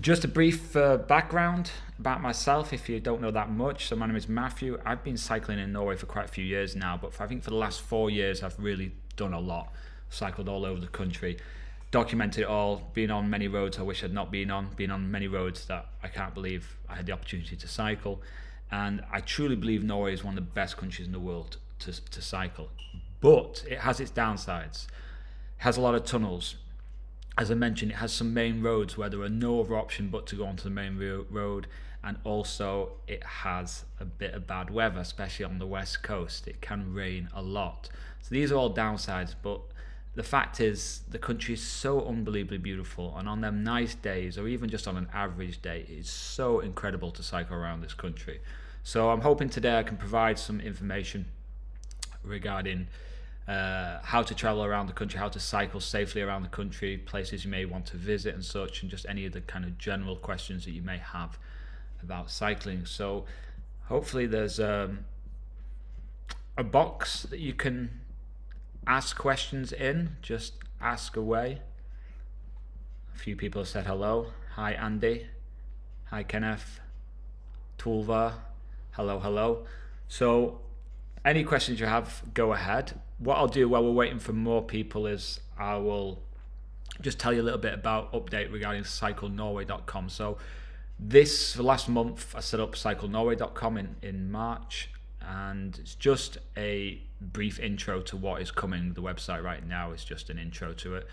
Just a brief background about myself if you don't know that much. So my name is Matthew. I've been cycling in Norway for quite a few years now, but I think for the last 4 years I've really done a lot. Cycled all over the country, documented it all, been on many roads I wish I'd not been on many roads that I can't believe I had the opportunity to cycle. And I truly believe Norway is one of the best countries in the world to cycle. But it has its downsides. It has a lot of tunnels. As I mentioned, it has some main roads where there are no other option but to go onto the main road, and also it has a bit of bad weather, especially on the west coast. It can rain a lot. So these are all downsides, but the fact is the country is so unbelievably beautiful, and on them nice days, or even just on an average day, it's so incredible to cycle around this country. So I'm hoping today I can provide some information regarding how to travel around the country, how to cycle safely around the country, places you may want to visit and such, and just any of the kind of general questions that you may have about cycling. So hopefully there's a box that you can ask questions in. Just ask away. A few people have said hello. Hi Andy. Hi Kenneth. Tulva. Hello. So any questions you have, go ahead. What I'll do while we're waiting for more people is I will just tell you a little bit about update regarding cyclenorway.com. So last month I set up cyclenorway.com in March, and it's just a brief intro to what is coming. The website right now is just an intro to it.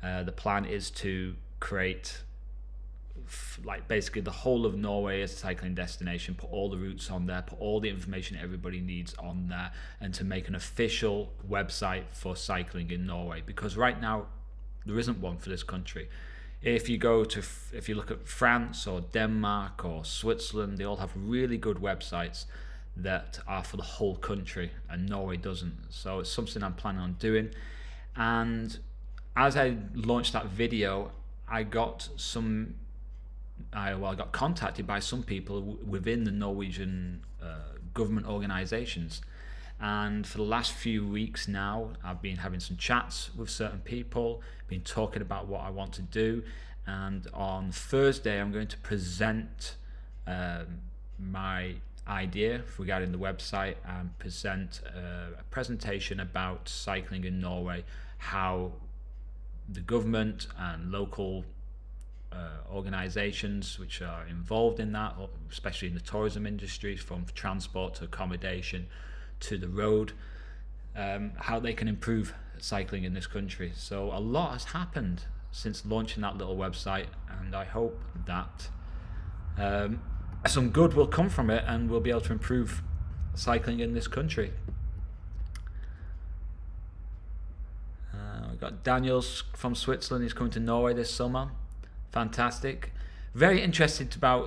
The plan is to create basically the whole of Norway as a cycling destination, put all the routes on there, put all the information everybody needs on there, and to make an official website for cycling in Norway, because right now there isn't one for this country. If you look at France or Denmark or Switzerland, they all have really good websites that are for the whole country, and Norway doesn't. So it's something I'm planning on doing. And as I launched that video, I got contacted by some people within the Norwegian government organizations, and for the last few weeks now I've been having some chats with certain people, been talking about what I want to do, and on Thursday I'm going to present my idea regarding the website and present a presentation about cycling in Norway, how the government and local organizations which are involved in that, especially in the tourism industry, from transport to accommodation to the road, how they can improve cycling in this country. So a lot has happened since launching that little website, and I hope that some good will come from it and we'll be able to improve cycling in this country. We've got Daniel's from Switzerland. He's coming to Norway this summer. Fantastic. Very interested about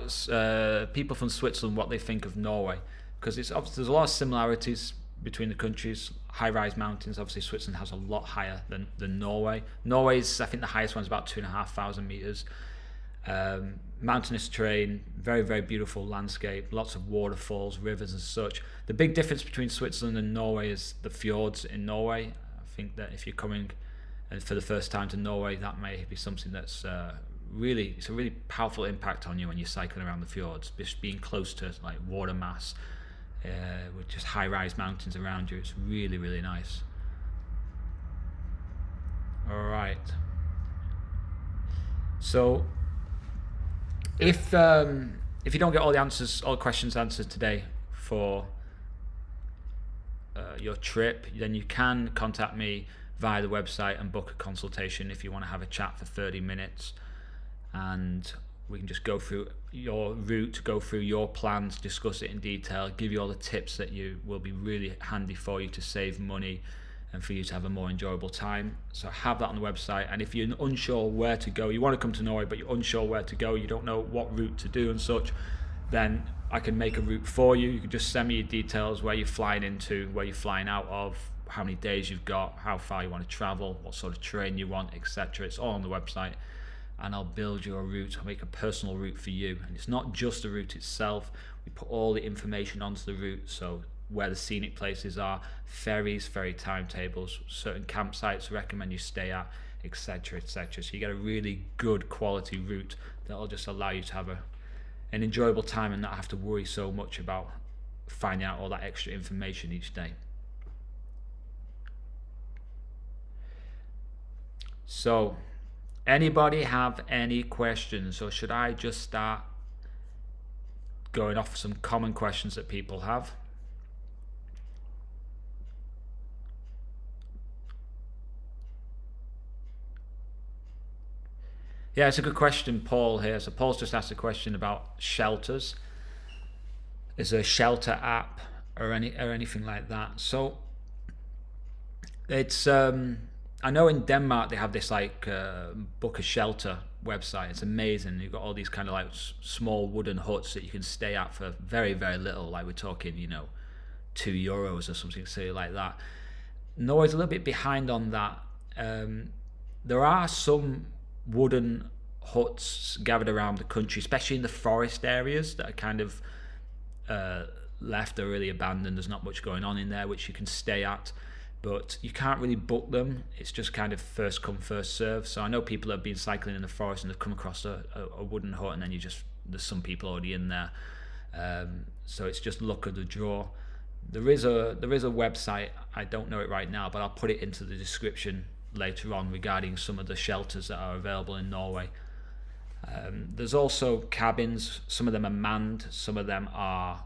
people from Switzerland, what they think of Norway, because there's a lot of similarities between the countries. High-rise mountains. Obviously Switzerland has a lot higher than Norway. Norway's, I think the highest one's about 2,500 meters. Mountainous terrain, very, very beautiful landscape, lots of waterfalls, rivers and such. The big difference between Switzerland and Norway is the fjords in Norway. I think that if you're coming for the first time to Norway, that may be something that's it's a really powerful impact on you when you're cycling around the fjords. Just being close to like water mass with just high-rise mountains around you, it's really, really nice. All right. So if you don't get all the questions answered today for your trip, then you can contact me via the website and book a consultation if you want to have a chat for 30 minutes, and we can just go through your route, go through your plans, discuss it in detail, give you all the tips that will be really handy for you to save money and for you to have a more enjoyable time. So have that on the website. And if you're unsure where to go, you want to come to Norway but you're unsure where to go, you don't know what route to do and such, then I can make a route for you. You can just send me your details, where you're flying into, where you're flying out of, how many days you've got, how far you want to travel, what sort of terrain you want, etc. It's all on the website, and I'll build you a route. I'll make a personal route for you. And it's not just the route itself. We put all the information onto the route, so where the scenic places are, ferries, ferry timetables, certain campsites I recommend you stay at, etc., etc. So you get a really good quality route that'll just allow you to have an enjoyable time and not have to worry so much about finding out all that extra information each day. So, anybody have any questions, or should I just start going off some common questions that people have? Yeah, it's a good question, Paul here. So Paul's just asked a question about shelters. Is there a shelter app or anything like that? So it's I know in Denmark they have this like book a shelter website. It's amazing. You've got all these kind of like small wooden huts that you can stay at for very, very little. Like we're talking, €2 or something silly like that. Norway's a little bit behind on that. There are some wooden huts gathered around the country, especially in the forest areas that are kind of left or really abandoned. There's not much going on in there, which you can stay at, but you can't really book them. It's just kind of first come, first serve. So I know people have been cycling in the forest and they've come across a wooden hut, and then there's some people already in there. So it's just luck of the draw. There is a website, I don't know it right now, but I'll put it into the description later on regarding some of the shelters that are available in Norway. There's also cabins. Some of them are manned, some of them are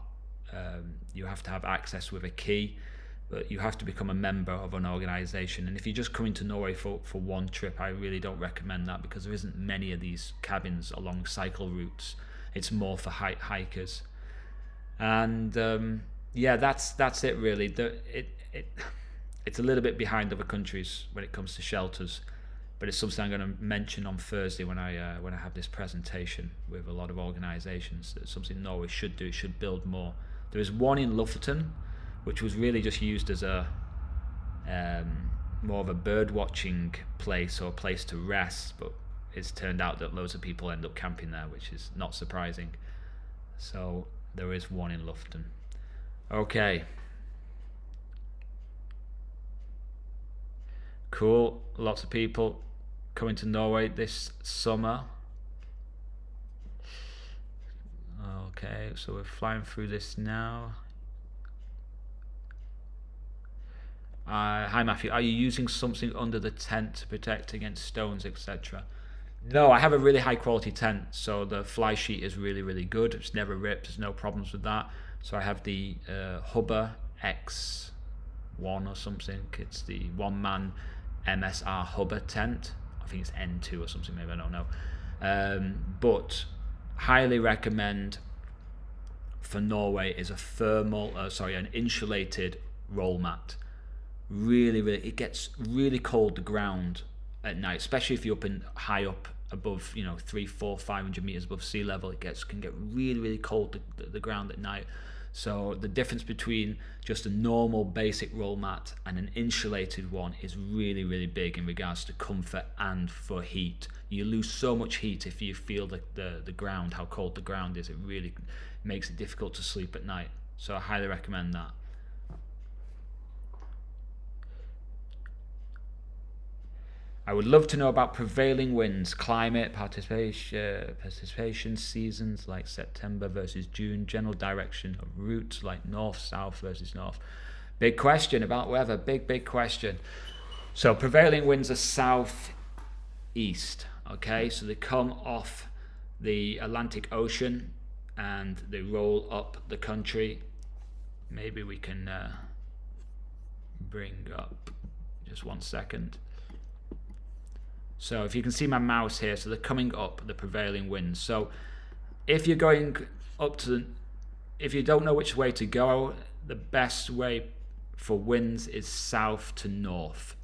you have to have access with a key, but you have to become a member of an organisation. And if you're just coming to Norway for one trip, I really don't recommend that, because there isn't many of these cabins along cycle routes. It's more for hikers. And that's it really. It's a little bit behind other countries when it comes to shelters, but it's something I'm going to mention on Thursday when I have this presentation with a lot of organisations. It's something Norway should do. It should build more. There is one in Lofoten, which was really just used as a more of a bird watching place or a place to rest, but it's turned out that loads of people end up camping there, which is not surprising. So there is one in Lofoten. Okay. Cool. Lots of people coming to Norway this summer. Okay, so we're flying through this now. Hi Matthew, are you using something under the tent to protect against stones, etc.? No, I have a really high quality tent, so the fly sheet is really, really good. It's never ripped, there's no problems with that. So I have the Hubba X1 or something. It's the one-man MSR Hubba tent. I think it's N2 or something, maybe, I don't know. But highly recommend for Norway is an insulated roll mat. Really, it gets really cold, the ground at night, especially if you're high up above 300, 400, 500 meters above sea level. It can get really, really cold, the ground at night. So the difference between just a normal basic roll mat and an insulated one is really, really big in regards to comfort and for heat. You lose so much heat if you feel the ground, how cold the ground is. It really makes it difficult to sleep at night. So I highly recommend that. I would love to know about prevailing winds, climate, participation seasons like September versus June, general direction of routes like north, south versus north. Big question about weather, big question. So prevailing winds are southeast, okay? So they come off the Atlantic Ocean and they roll up the country. Maybe we can bring up, just 1 second. So if you can see my mouse here, so they're coming up, the prevailing winds. So if you're going up if you don't know which way to go, the best way for winds is south to north.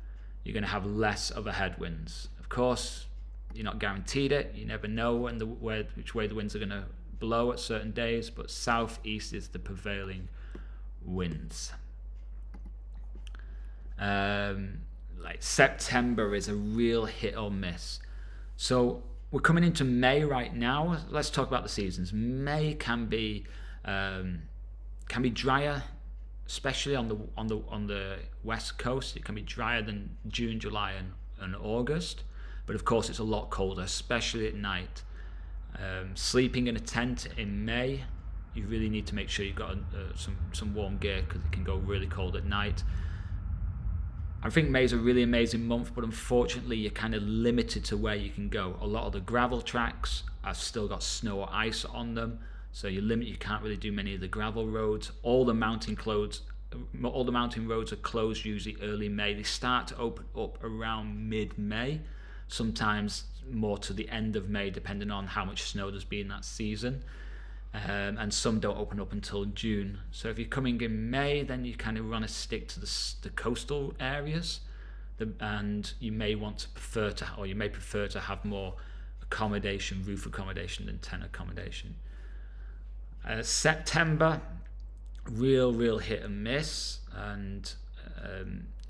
You're going to have less of a headwinds. Of course, you're not guaranteed it. You never know which way the winds are going to blow at certain days, but southeast is the prevailing winds. Like September is a real hit or miss. So we're coming into May right now. Let's talk about the seasons. May can be drier, especially on the west coast. It can be drier than June, July, and August, but of course it's a lot colder, especially at night. Sleeping in a tent in May, you really need to make sure you've got some warm gear, because it can go really cold at night. I think May is a really amazing month, but unfortunately you're kind of limited to where you can go. A lot of the gravel tracks have still got snow or ice on them, so you're limited. You can't really do many of the gravel roads. All the mountain roads are closed usually early May. They start to open up around mid-May, sometimes more to the end of May, depending on how much snow there's been that season. And some don't open up until June. So if you're coming in May, then you kind of want to stick to the coastal areas, and you may prefer to have more accommodation, roof accommodation, than tent accommodation. September, real hit and miss, and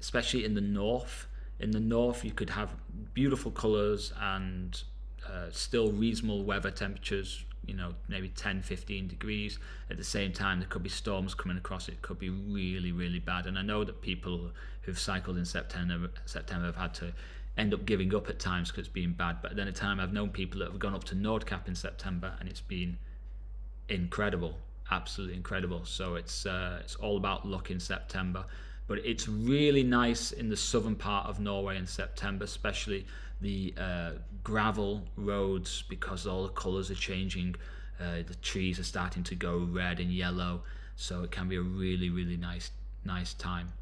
especially in the north. In the north, you could have beautiful colours and still reasonable weather temperatures, maybe 10-15 degrees. At the same time, there could be storms coming across. It could be really bad. And I know that people who've cycled in September have had to end up giving up at times because it's been bad. But then at time, I've known people that have gone up to Nordkapp in September, and it's been incredible, absolutely incredible. So it's all about luck in September. But it's really nice in the southern part of Norway in September, especially the gravel roads, because all the colours are changing. The trees are starting to go red and yellow, so it can be a really nice time.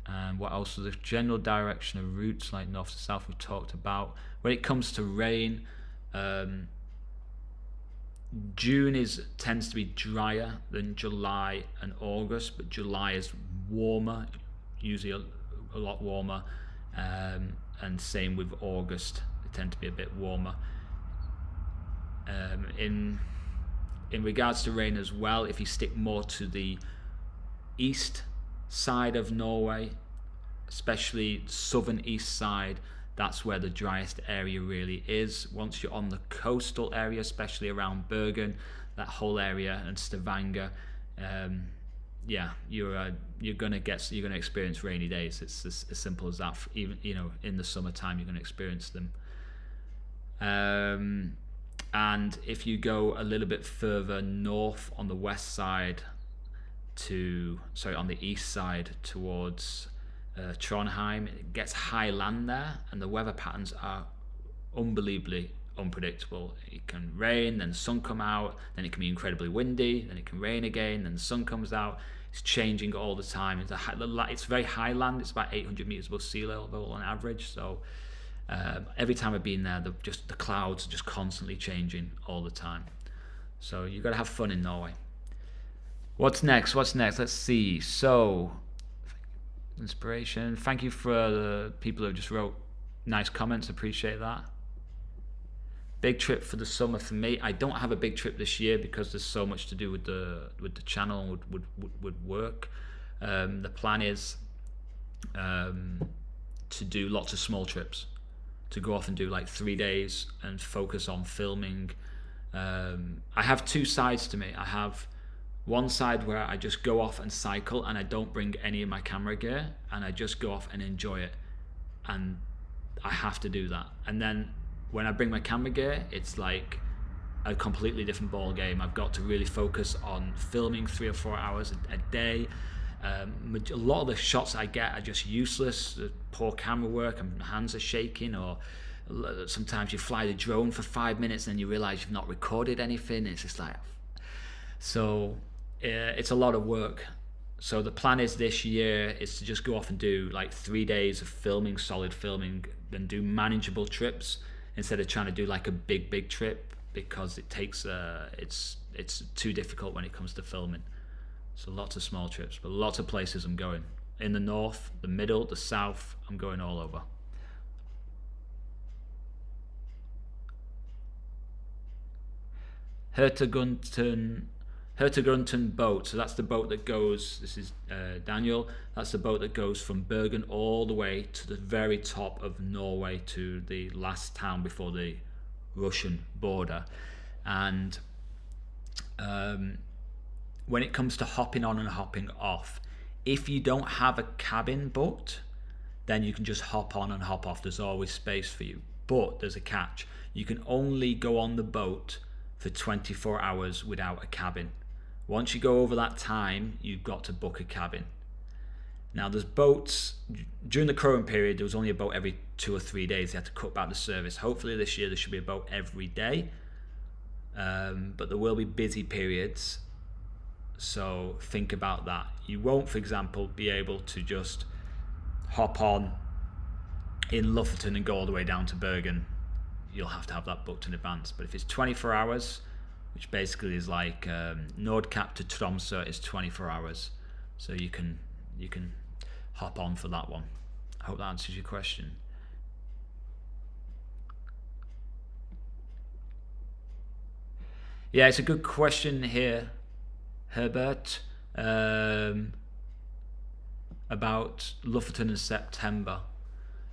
And what else? So the general direction of routes, like north to south, we've talked about. When it comes to rain, June tends to be drier than July and August, but July is warmer, usually a lot warmer, and same with August. They tend to be a bit warmer. In regards to rain as well, if you stick more to the east side of Norway, especially southern east side, that's where the driest area really is. Once you're on the coastal area, especially around Bergen, that whole area, and Stavanger, you're gonna experience rainy days. It's as simple as that. Even in the summertime, you're gonna experience them. And if you go a little bit further north on the west side on the east side towards Trondheim, it gets high land there, and the weather patterns are unbelievably unpredictable. It can rain, then the sun come out, then it can be incredibly windy, then it can rain again, then the sun comes out. It's changing all the time. It's very high land. It's about 800 meters above sea level on average. So every time I've been there, the clouds are just constantly changing all the time. So you've got to have fun in Norway. What's next? Let's see. So, inspiration. Thank you for the people who just wrote nice comments. Appreciate that. Big trip for the summer for me. I don't have a big trip this year because there's so much to do with the channel and would work. The plan is to do lots of small trips, to go off and do like 3 days and focus on filming. I have two sides to me. I have one side where I just go off and cycle and I don't bring any of my camera gear, and I just go off and enjoy it, and I have to do that. And then when I bring my camera gear, it's like a completely different ball game. I've got to really focus on filming 3 or 4 hours a day. A lot of the shots I get are just useless. The poor camera work, and my hands are shaking, or sometimes you fly the drone for 5 minutes and you realize you've not recorded anything. It's just like, so it's a lot of work. So the plan is this year is to just go off and do like 3 days of filming, solid filming, then do manageable trips instead of trying to do like a big trip, because it takes it's too difficult when it comes to filming. So lots of small trips, but lots of places I'm going. In the north, the middle, the south, I'm going all over. Hertegunten boat. So that's the boat that goes, this is Daniel, that's the boat that goes from Bergen all the way to the very top of Norway, to the last town before the Russian border. And when it comes to hopping on and hopping off, if you don't have a cabin booked, then you can just hop on and hop off. There's always space for you. But there's a catch. You can only go on the boat for 24 hours without a cabin. Once you go over that time, you've got to book a cabin. Now there's boats, during the current period there was only a boat every 2 or 3 days. They had to cut back the service. Hopefully this year there should be a boat every day, but there will be busy periods, so think about that. You won't, for example, be able to just hop on in Lofoten and go all the way down to Bergen. You'll have to have that booked in advance. But if it's 24 hours, which basically is like Nordkapp to Tromsø is 24 hours, so you can hop on for that one. I hope that answers your question. Yeah, it's a good question here, Herbert, about Lofoten in September.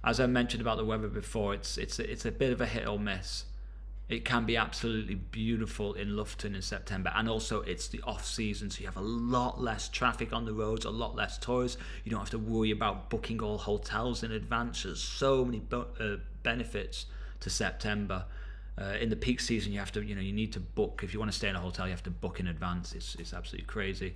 As I mentioned about the weather before, it's a bit of a hit or miss. It can be absolutely beautiful in Lofoten in September, and also it's the off season, so you have a lot less traffic on the roads, a lot less tourists. You don't have to worry about booking all hotels in advance. There's so many benefits to September. In the peak season, you have to, you need to book. If you want to stay in a hotel, you have to book in advance. It's absolutely crazy.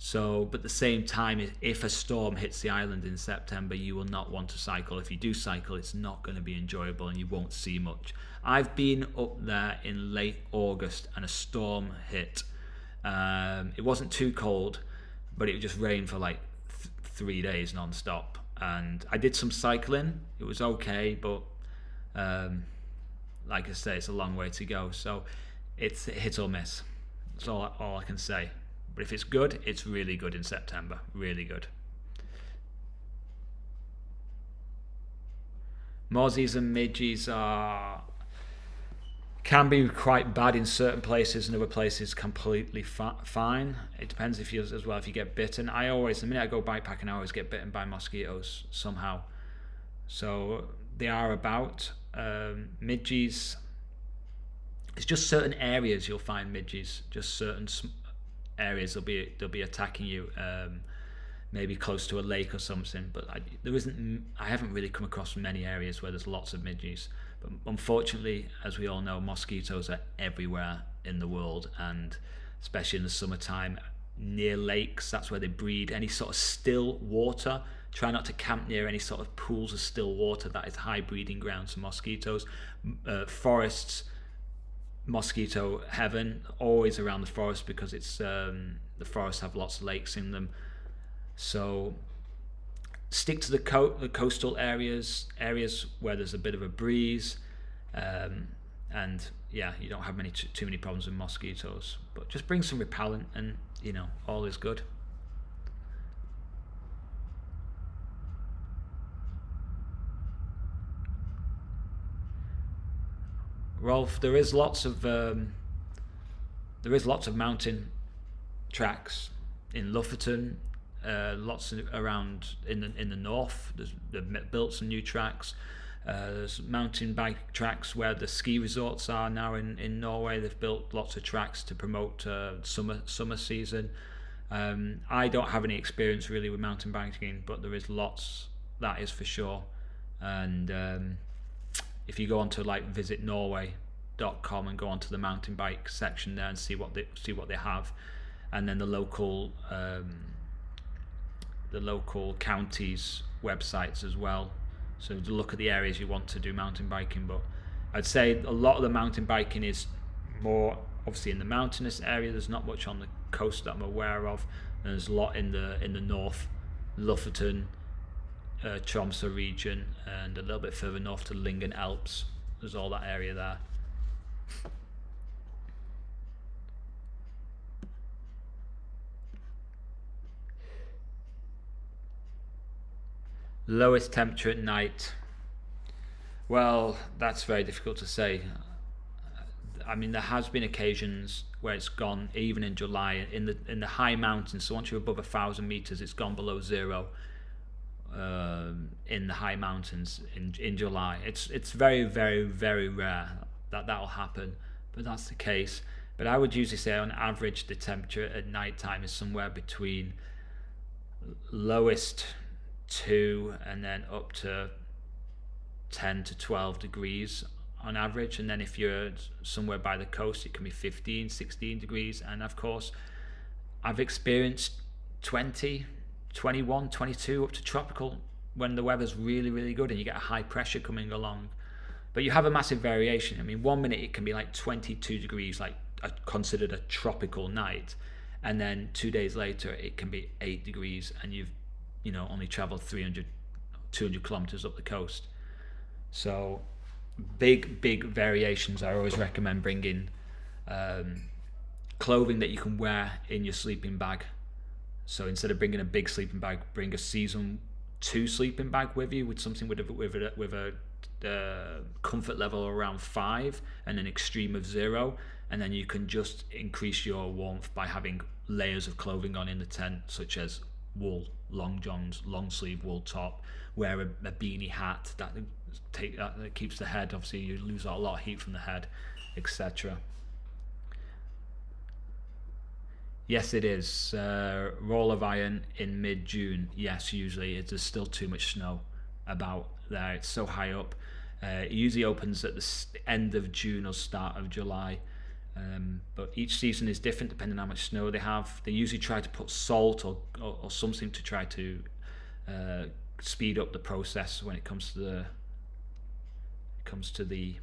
So, but at the same time, if a storm hits the island in September, you will not want to cycle. If you do cycle, it's not going to be enjoyable and you won't see much. I've been up there in late August and a storm hit. It wasn't too cold, but it just rained for like 3 days non-stop. And I did some cycling. It was okay, but like I say, it's a long way to go. So it's hit or miss. That's all I can say. But if it's good, it's really good in September. Really good. Mozzies and midges can be quite bad in certain places, and other places completely fine. It depends if you get bitten. The minute I go bikepacking, I always get bitten by mosquitoes somehow. So they are about midges. It's just certain areas you'll find midges. Just certain areas they'll be attacking you, maybe close to a lake or something, but I haven't really come across many areas where there's lots of midges. But unfortunately, as we all know, mosquitoes are everywhere in the world, and especially in the summertime near lakes. That's where they breed. Any sort of still water, try not to camp near any sort of pools of still water. That is high breeding grounds for mosquitoes. Forests, mosquito heaven, always around the forest, because it's the forests have lots of lakes in them. So stick to the coastal areas where there's a bit of a breeze, and yeah, you don't have too many problems with mosquitoes. But just bring some repellent, and all is good. Rolf, there is lots of mountain tracks in Lofoten, lots around in the north. They've built some new tracks. There's mountain bike tracks where the ski resorts are now in Norway. They've built lots of tracks to promote summer season. I don't have any experience really with mountain biking, but there is lots, that is for sure. And if you go onto like visitnorway.com and go onto the mountain bike section there and see what they have, and then the local counties websites as well, so to look at the areas you want to do mountain biking. But I'd say a lot of the mountain biking is more obviously in the mountainous area. There's not much on the coast that I'm aware of, and there's a lot in the north, Lofoten, Tromsø region, and a little bit further north to Lyngen Alps. There's all that area there. Lowest temperature at night. Well, that's very difficult to say. I mean, there has been occasions where it's gone, even in July, in the high mountains. So once you're above 1,000 meters, it's gone below zero. In the high mountains in July. It's very, very, very rare that will happen, but that's the case. But I would usually say on average the temperature at night time is somewhere between lowest 2 and then up to 10 to 12 degrees on average. And then if you're somewhere by the coast, it can be 15, 16 degrees. And of course, I've experienced 20, 21, 22 up to tropical when the weather's really, really good and you get a high pressure coming along. But you have a massive variation. I mean, 1 minute it can be like 22 degrees, like considered a tropical night. And then 2 days later, it can be 8 degrees and you've, only traveled 200 kilometers up the coast. So big variations. I always recommend bringing clothing that you can wear in your sleeping bag. So instead of bringing a big sleeping bag, bring a season 2 sleeping bag with you, with something with a comfort level around 5 and an extreme of 0, and then you can just increase your warmth by having layers of clothing on in the tent, such as wool, long johns, long sleeve wool top, wear a beanie hat that keeps the head, obviously you lose a lot of heat from the head, etc. Yes, it is. Rallarvegen in mid-June. Yes, usually there's still too much snow about there. It's so high up. It usually opens at the end of June or start of July. But each season is different depending on how much snow they have. They usually try to put salt or something to try to speed up the process when it comes to the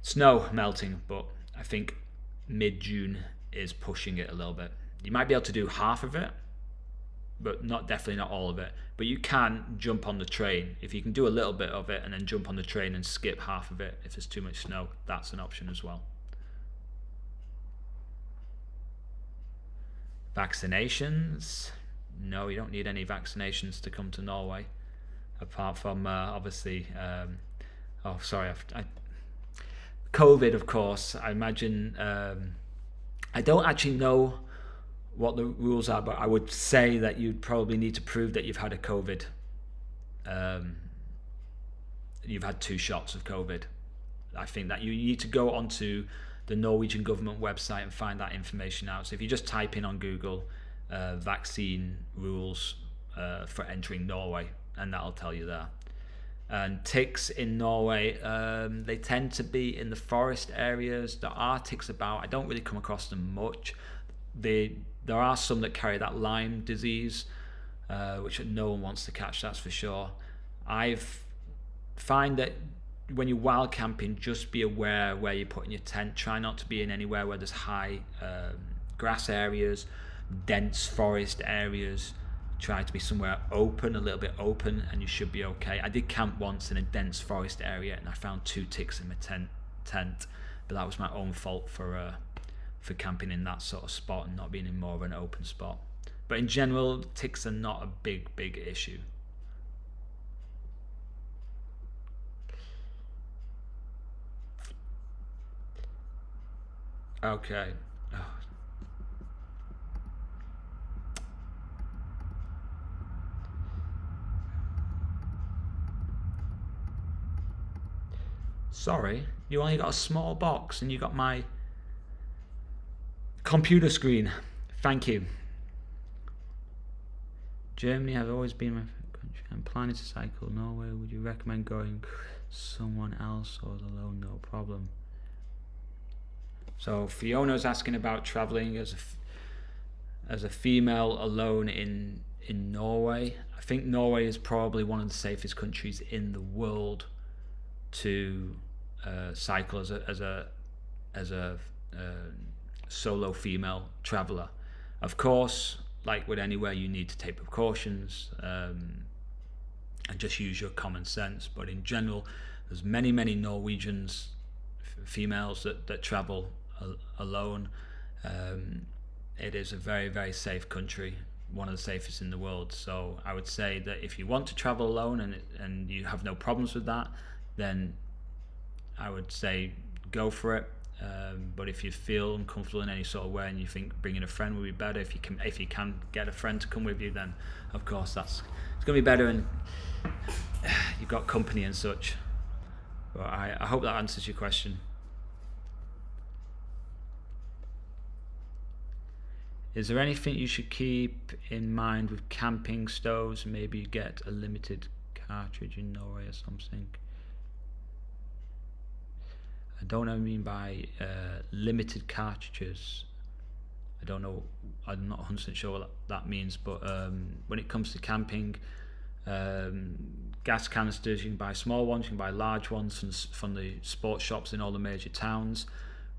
snow melting. But I think mid-June is pushing it a little bit. You might be able to do half of it, but definitely not all of it. But you can jump on the train. If you can do a little bit of it and then jump on the train and skip half of it if there's too much snow, that's an option as well. Vaccinations? No, you don't need any vaccinations to come to Norway, apart from obviously COVID, of course. I imagine I don't actually know what the rules are, but I would say that you'd probably need to prove that you've had a COVID. You've had 2 shots of COVID. I think that you need to go onto the Norwegian government website and find that information out. So if you just type in on Google vaccine rules for entering Norway, and that'll tell you there. And ticks in Norway, they tend to be in the forest areas. There are ticks about. I don't really come across them much. There are some that carry that Lyme disease, which no one wants to catch, that's for sure. I've find that when you're wild camping, just be aware where you're putting your tent. Try not to be in anywhere where there's high grass areas, dense forest areas. Try to be somewhere open, a little bit open, and you should be okay. I did camp once in a dense forest area and I found 2 ticks in my tent, but that was my own fault for camping in that sort of spot and not being in more of an open spot. But in general, ticks are not a big issue. Okay. Oh. Sorry, you only got a small box and you got my computer screen. Thank you. Germany has always been my favorite country. I'm planning to cycle Norway. Would you recommend going someone else or alone? No problem. So Fiona's asking about traveling as a female alone in Norway. I think Norway is probably one of the safest countries in the world to cycle as a solo female traveler. Of course, like with anywhere, you need to take precautions and just use your common sense. But in general, there's many Norwegians, females that travel alone. It is a very safe country, one of the safest in the world. So I would say that if you want to travel alone and you have no problems with that, then I would say go for it. But if you feel uncomfortable in any sort of way and you think bringing a friend would be better, if you can get a friend to come with you, then of course it's going to be better and you've got company and such. But I hope that answers your question. Is there anything you should keep in mind with camping stoves? Maybe you get a limited cartridge in Norway or something. I don't know what I mean by limited cartridges. I don't know, I'm not 100% sure what that means, but when it comes to camping, gas canisters, you can buy small ones, you can buy large ones from the sports shops in all the major towns.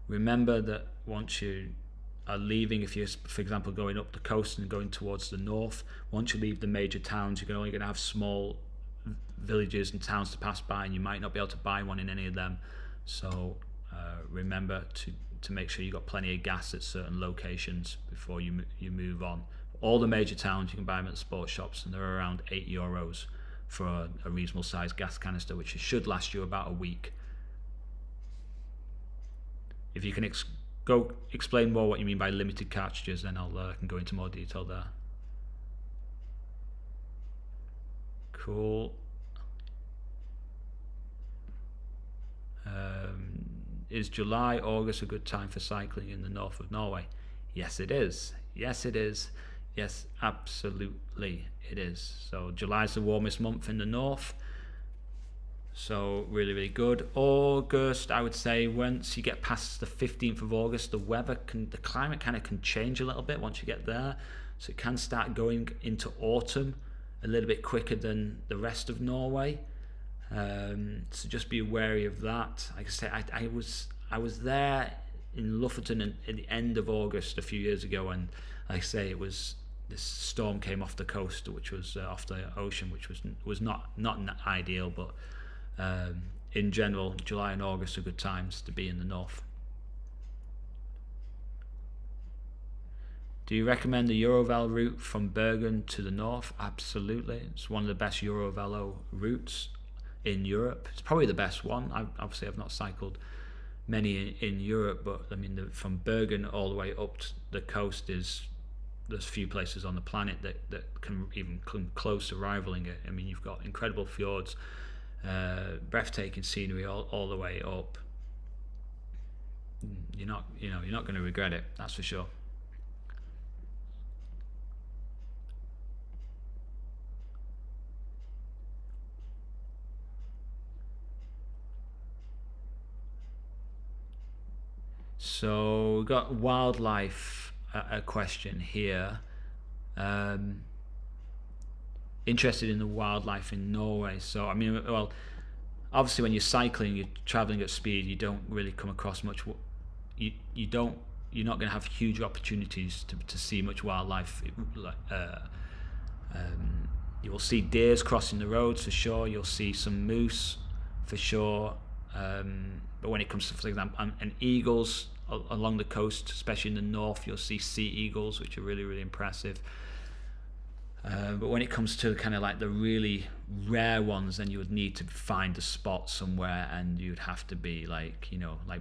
Remember that once you are leaving, if you're, for example, going up the coast and going towards the north, once you leave the major towns, you're only going to have small villages and towns to pass by, and you might not be able to buy one in any of them. So remember to make sure you've got plenty of gas at certain locations before you move on. All the major towns, you can buy them at the sports shops, and they're around €8 for a reasonable sized gas canister, which should last you about a week. If you can go explain more what you mean by limited cartridges, then I can go into more detail there. Cool. Is July, August a good time for cycling in the north of Norway? Yes, it is. Yes, it is. Yes, absolutely it is. So July is the warmest month in the north. So really, really good. August, I would say, once you get past the 15th of August, the climate kind of can change a little bit once you get there. So it can start going into autumn a little bit quicker than the rest of Norway. So just be wary of that. Like I say, I was there in Lofoten at the end of August a few years ago, and like I say, this storm came off the coast, which was off the ocean, which was not ideal, but in general, July and August are good times to be in the north. Do you recommend the EuroVelo route from Bergen to the north? Absolutely. It's one of the best EuroVelo routes in Europe. It's probably the best one. Obviously I've not cycled many in Europe, but I mean from Bergen all the way up the coast there's few places on the planet that can even come close to rivaling it. I mean, you've got incredible fjords, breathtaking scenery all the way up. You're not going to regret it, that's for sure. So we've got wildlife, a question here. Interested in the wildlife in Norway. So I mean, well, obviously when you're cycling, you're traveling at speed, you don't really come across much. You're not going to have huge opportunities to see much wildlife. You will see deers crossing the roads for sure. You'll see some moose for sure. But when it comes to, for example, and eagles along the coast, especially in the north, you'll see sea eagles, which are really, really impressive. But when it comes to kind of like the really rare ones, then you would need to find a spot somewhere, and you'd have to be like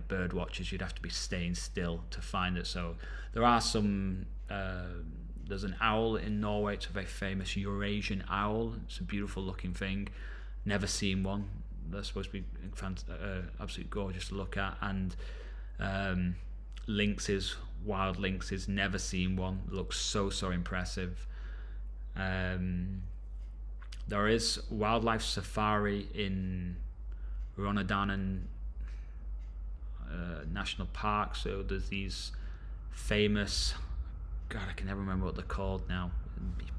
bird watchers. You'd have to be staying still to find it. So there are some. There's an owl in Norway. It's a very famous Eurasian owl. It's a beautiful looking thing. Never seen one. They're supposed to be absolutely gorgeous to look at. And lynxes, wild lynxes. Never seen one. Looks so impressive. There is wildlife safari in Rallarvegen National Park. So there's these famous, God, I can never remember what they're called now.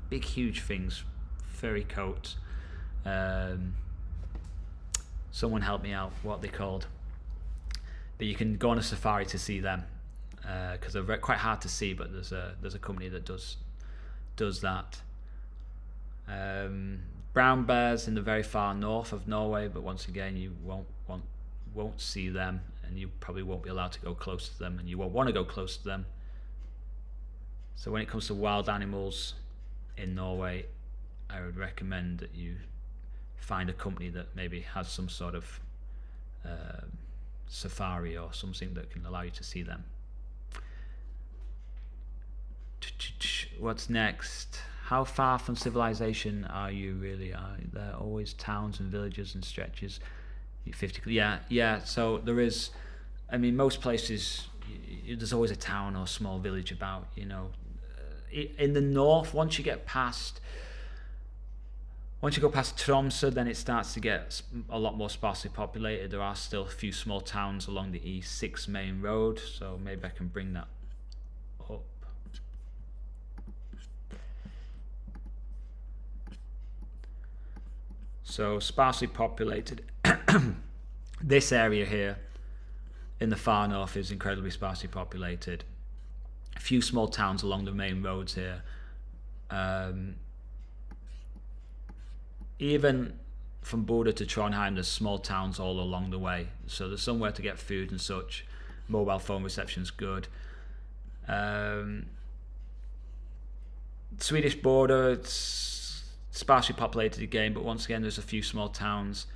Big, huge things, furry coats. Someone help me out. What are they called? But you can go on a safari to see them because they're quite hard to see. But there's a company that does that. Brown bears in the very far north of Norway, but once again you won't see them, and you probably won't be allowed to go close to them, and you won't want to go close to them. So when it comes to wild animals in Norway, I would recommend that you find a company that maybe has some sort of safari or something that can allow you to see them. What's next? How far from civilization are you really? Are there always towns and villages and stretches? 50? Yeah. So there is. I mean, most places there's always a town or small village about. in the north, once you go past Tromsø, then it starts to get a lot more sparsely populated. There are still a few small towns along the E6 main road, so maybe I can bring that up. So sparsely populated. This area here in the far north is incredibly sparsely populated. A few small towns along the main roads here. Even from Bodø to Trondheim, there's small towns all along the way, so there's somewhere to get food and such. Mobile phone reception's good. Swedish border, it's sparsely populated again, but once again there's a few small towns.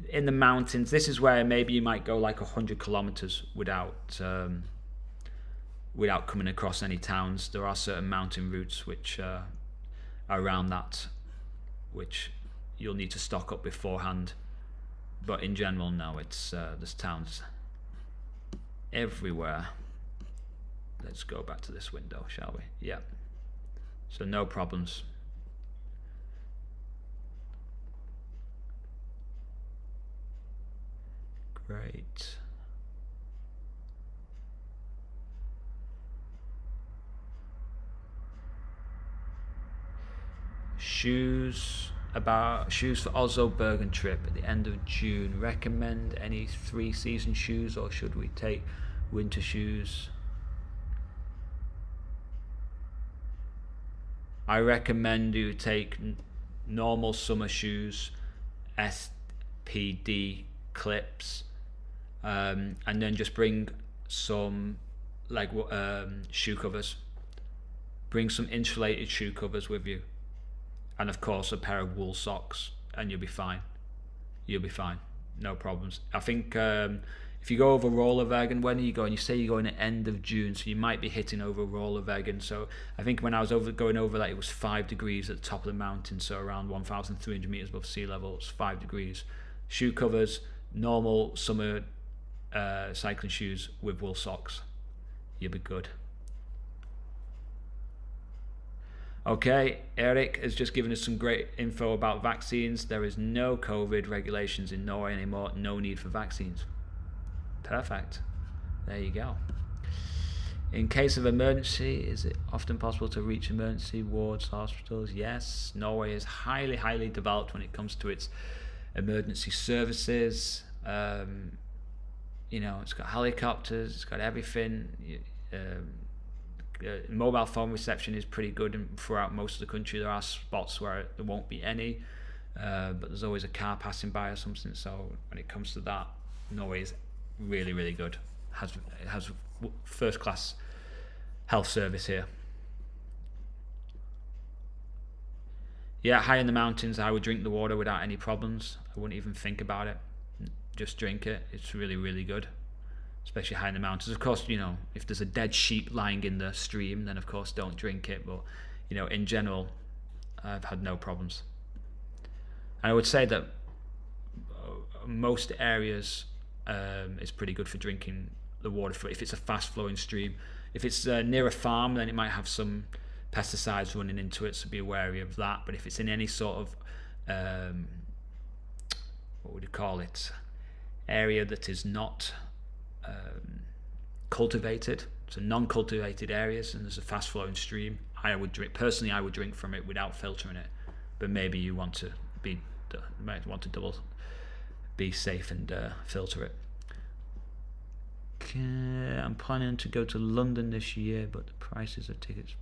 In the mountains, this is where maybe you might go like 100 kilometers without coming across any towns. There are certain mountain routes which are around that, which you'll need to stock up beforehand, but in general, no, it's there's towns everywhere. Let's go back to this window, shall we? Yeah, so no problems. Great. Shoes for Oslo Bergen trip at the end of June. Recommend any 3-season shoes, or should we take winter shoes? I recommend you take normal summer shoes, SPD clips, and then just bring some shoe covers. Bring some insulated shoe covers with you, and of course a pair of wool socks, and you'll be fine. No problems. I think if you go over Rallarvegen, when are you going? You say you're going at end of June, so you might be hitting over Rallarvegen. So I think when I was going over that, it was 5 degrees at the top of the mountain, so around 1,300 meters above sea level. It's 5 degrees. Shoe covers, normal summer cycling shoes with wool socks. You'll be good. Okay, Eric has just given us some great info about vaccines. There is no COVID regulations in Norway anymore. No need for vaccines. Perfect. There you go. In case of emergency, is it often possible to reach emergency wards, hospitals? Yes. Norway is highly, highly developed when it comes to its emergency services. It's got helicopters, it's got everything. Mobile phone reception is pretty good throughout most of the country. There are spots where there won't be any, but there's always a car passing by or something. So when it comes to that, Norway is really, really good. It has first class health service here. Yeah, high in the mountains, I would drink the water without any problems. I wouldn't even think about it. Just drink it. It's really, really good, especially high in the mountains. Of course, if there's a dead sheep lying in the stream, then of course don't drink it. But in general, I've had no problems. And I would say that most areas is pretty good for drinking the water. If it's a fast flowing stream, if it's near a farm, then it might have some pesticides running into it, so be wary of that. But if it's in any sort of what would you call it, area that is not cultivated, so non-cultivated areas, and there's a fast flowing stream, I would drink from it without filtering it. But maybe you might want to be safe and filter it. Okay, I'm planning to go to London this year, but the prices of tickets.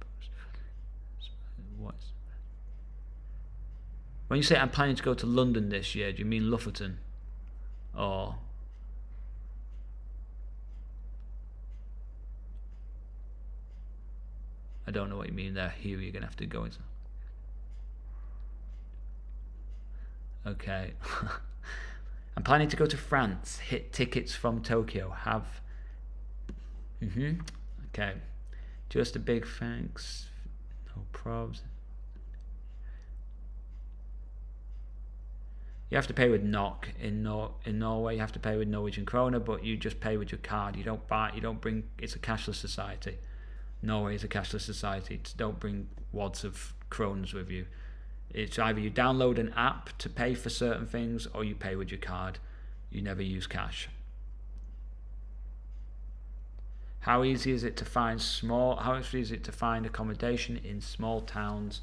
When you say I'm planning to go to London this year, do you mean Lofoten? Or I don't know what you mean there. Here you're gonna have to go into. Okay. I'm planning to go to France. Hit tickets from Tokyo. Have. Okay. Just a big thanks. No probs. You have to pay with NOK in Norway. You have to pay with Norwegian kroner, but you just pay with your card. You don't bring. It's a cashless society. Norway is a cashless society. Don't bring wads of krones with you. It's either you download an app to pay for certain things, or you pay with your card. You never use cash. How easy is it to find accommodation in small towns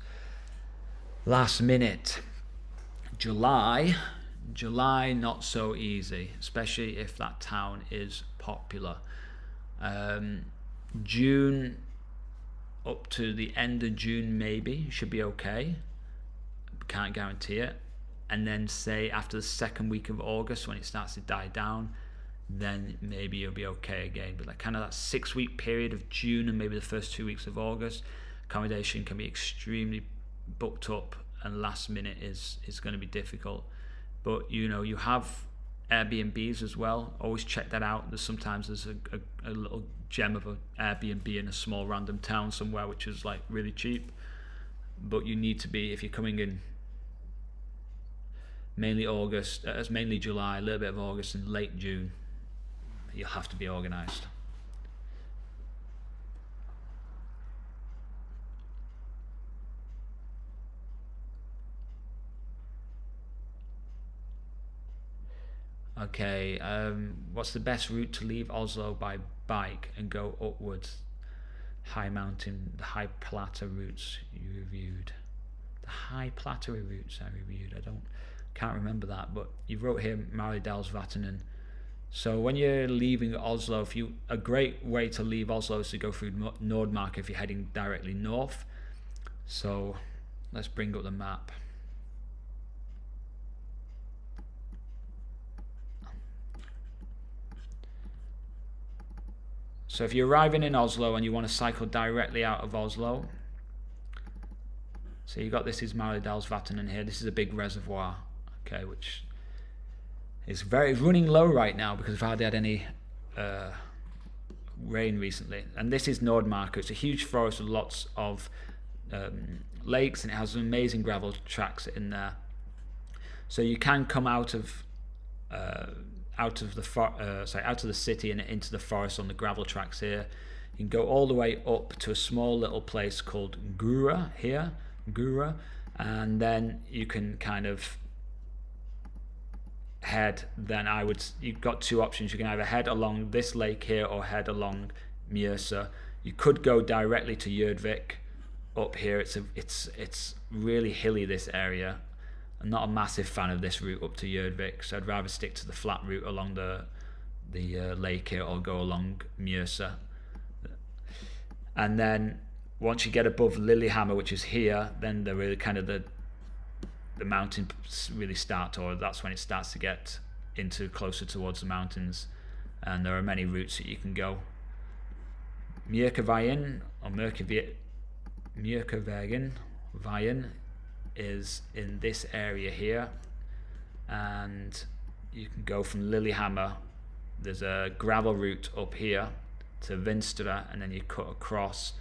last minute? July, not so easy, especially if that town is popular. June, up to the end of June maybe, should be okay. Can't guarantee it. And then say after the second week of August, when it starts to die down, then maybe you'll be okay again. But kind of that 6-week period of June and maybe the first 2 weeks of August, accommodation can be extremely booked up, and last minute is going to be difficult. But you have Airbnbs as well. Always check that out. Sometimes there's a little gem of an Airbnb in a small random town somewhere which is like really cheap. But you need to be, if you're coming in mainly July, a little bit of August and late June, you'll have to be organised. Okay, what's the best route to leave Oslo by bike and go upwards? High mountain, the high plateau routes you reviewed. The high plateau routes I reviewed. Can't remember that, but you wrote here Maridalsvatn. So when you're leaving Oslo, a great way to leave Oslo is to go through Nordmark if you're heading directly north. So let's bring up the map. So if you're arriving in Oslo and you want to cycle directly out of Oslo, so you got this is Maridalsvatn here. This is a big reservoir, okay, which is running low right now because we've hardly had any rain recently. And this is Nordmark. It's a huge forest with lots of lakes, and it has amazing gravel tracks in there. So you can come out of the city and into the forest on the gravel tracks here. You can go all the way up to a small little place called Gura here, and then you can kind of head. You've got two options. You can either head along this lake here or head along Mjøsa. You could go directly to Gjøvik up here. It's really hilly, this area. I'm not a massive fan of this route up to Gjøvik, so I'd rather stick to the flat route along the lake here, or go along Mjøsa. And then once you get above Lillehammer, which is here, then the really kind of the mountains really start, or that's when it starts to get into closer towards the mountains, and there are many routes that you can go. Mjøkavegen or Mjøkavegen is in this area here, and you can go from Lillehammer. There's a gravel route up here to Vinstra, and then you cut across,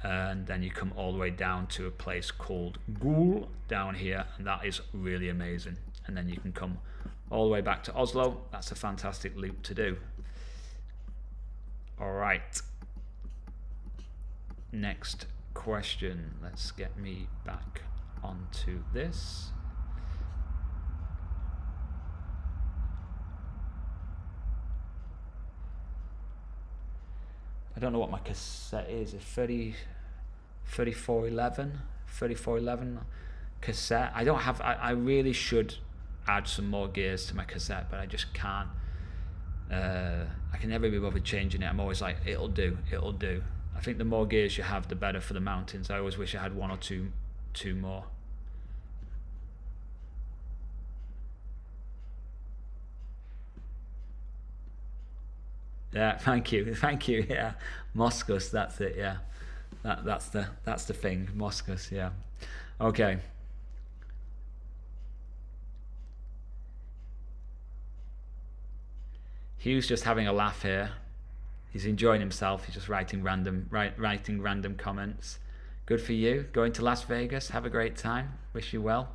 and then you come all the way down to a place called Gul down here, and that is really amazing. And then you can come all the way back to Oslo. That's a fantastic loop to do. All right, next question. Let's get me back onto this. I don't know what my cassette is. 3411 cassette. I really should add some more gears to my cassette, but I just can't. I can never be bothered changing it. I'm always like, it'll do. I think the more gears you have, the better for the mountains. I always wish I had one or two more. Yeah, thank you. Yeah, Moscus. That's it. Yeah, that's the thing. Moscus. Yeah. Okay. Hugh's just having a laugh here. He's enjoying himself. He's just writing random comments. Good for you. Going to Las Vegas. Have a great time. Wish you well.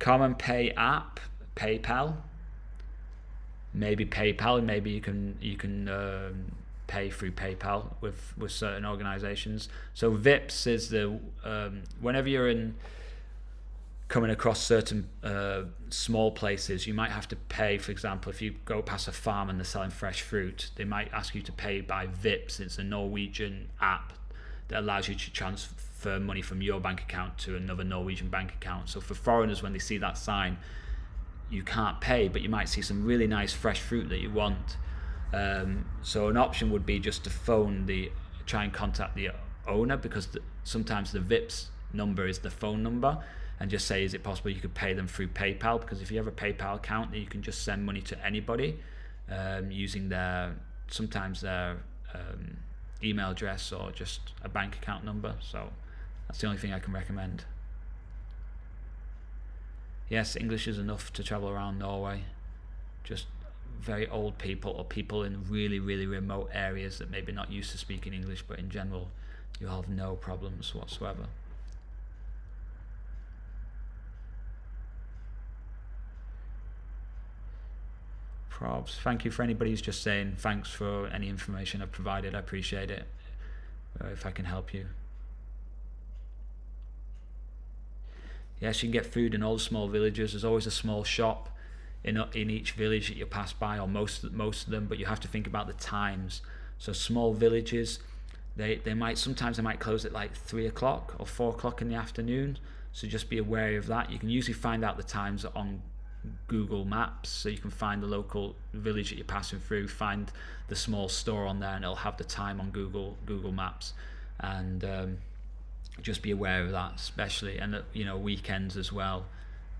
Common pay app, PayPal. Maybe PayPal. Maybe you can pay through PayPal with certain organizations. So VIPs is the whenever you're coming across certain small places, you might have to pay. For example, if you go past a farm and they're selling fresh fruit, they might ask you to pay by VIPs. It's a Norwegian app that allows you to transfer money from your bank account to another Norwegian bank account. So for foreigners, when they see that sign, you can't pay, but you might see some really nice fresh fruit that you want. So an option would be just to try and contact the owner, because sometimes the VIP's number is the phone number, and just say, is it possible you could pay them through PayPal? Because if you have a PayPal account, then you can just send money to anybody using sometimes their email address or just a bank account number. So that's the only thing I can recommend. Yes, English is enough to travel around Norway. Just very old people or people in really, really remote areas that maybe not used to speaking English, but in general, you'll have no problems whatsoever. Probs. Thank you for anybody who's just saying thanks for any information I've provided. I appreciate it. If I can help you. Yes, you can get food in all the small villages. There's always a small shop in each village that you pass by, or most of them, but you have to think about the times. So small villages, they might close at like 3 o'clock or 4 o'clock in the afternoon. So just be aware of that. You can usually find out the times on Google Maps, so you can find the local village that you're passing through, find the small store on there, and it'll have the time on Google Maps. And just be aware of that, especially, and weekends as well.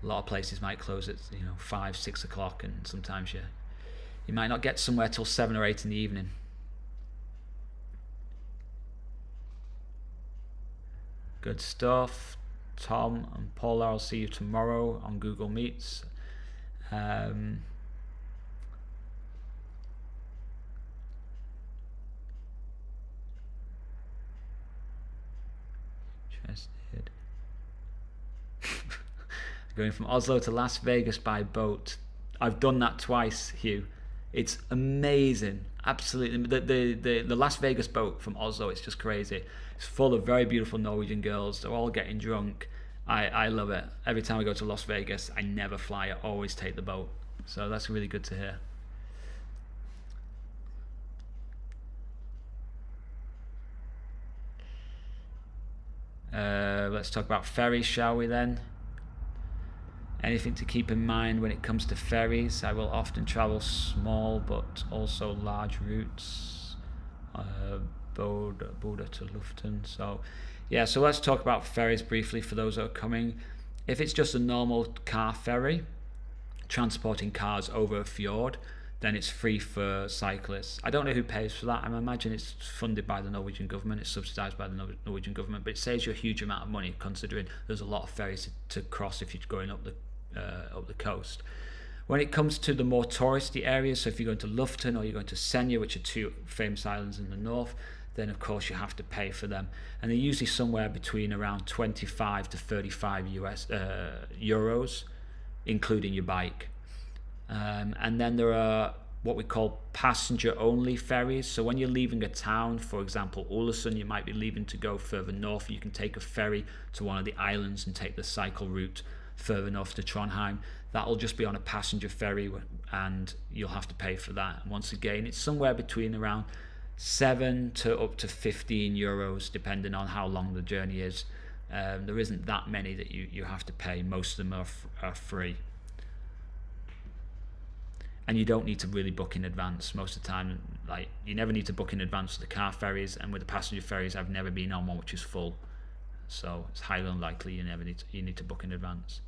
A lot of places might close at 5, 6 o'clock, and sometimes you might not get somewhere till 7 or 8 in the evening. Good stuff, Tom and Paula. I'll see you tomorrow on Google Meets. Interested. Going from Oslo to Las Vegas by boat. I've done that twice, Hugh. It's amazing. Absolutely. The Las Vegas boat from Oslo, it's just crazy. It's full of very beautiful Norwegian girls. They're all getting drunk. I love it. Every time I go to Las Vegas, I never fly. I always take the boat. So that's really good to hear. Let's talk about ferries, shall we then? Anything to keep in mind when it comes to ferries? I will often travel small but also large routes. Bode to Lofoten. So let's talk about ferries briefly for those that are coming. If it's just a normal car ferry transporting cars over a fjord, then it's free for cyclists. I don't know who pays for that. I imagine it's funded by the Norwegian government. It's subsidised by the Norwegian government, but it saves you a huge amount of money, considering there's a lot of ferries to cross if you're going up the coast. When it comes to the more touristy areas, so if you're going to Lofoten or you're going to Senja, which are two famous islands in the north, then of course you have to pay for them, and they're usually somewhere between around 25 to 35 euros, including your bike. And then there are what we call passenger-only ferries. So when you're leaving a town, for example, Ålesund, you might be leaving to go further north. You can take a ferry to one of the islands and take the cycle route further north to Trondheim. That'll just be on a passenger ferry, and you'll have to pay for that. And once again, it's somewhere between around 7 to up to 15 euros, depending on how long the journey is. There isn't that many that you have to pay. Most of them are free. And you don't need to really book in advance most of the time. Like, you never need to book in advance for the car ferries, and with the passenger ferries, I've never been on one which is full. So it's highly unlikely you need to book in advance.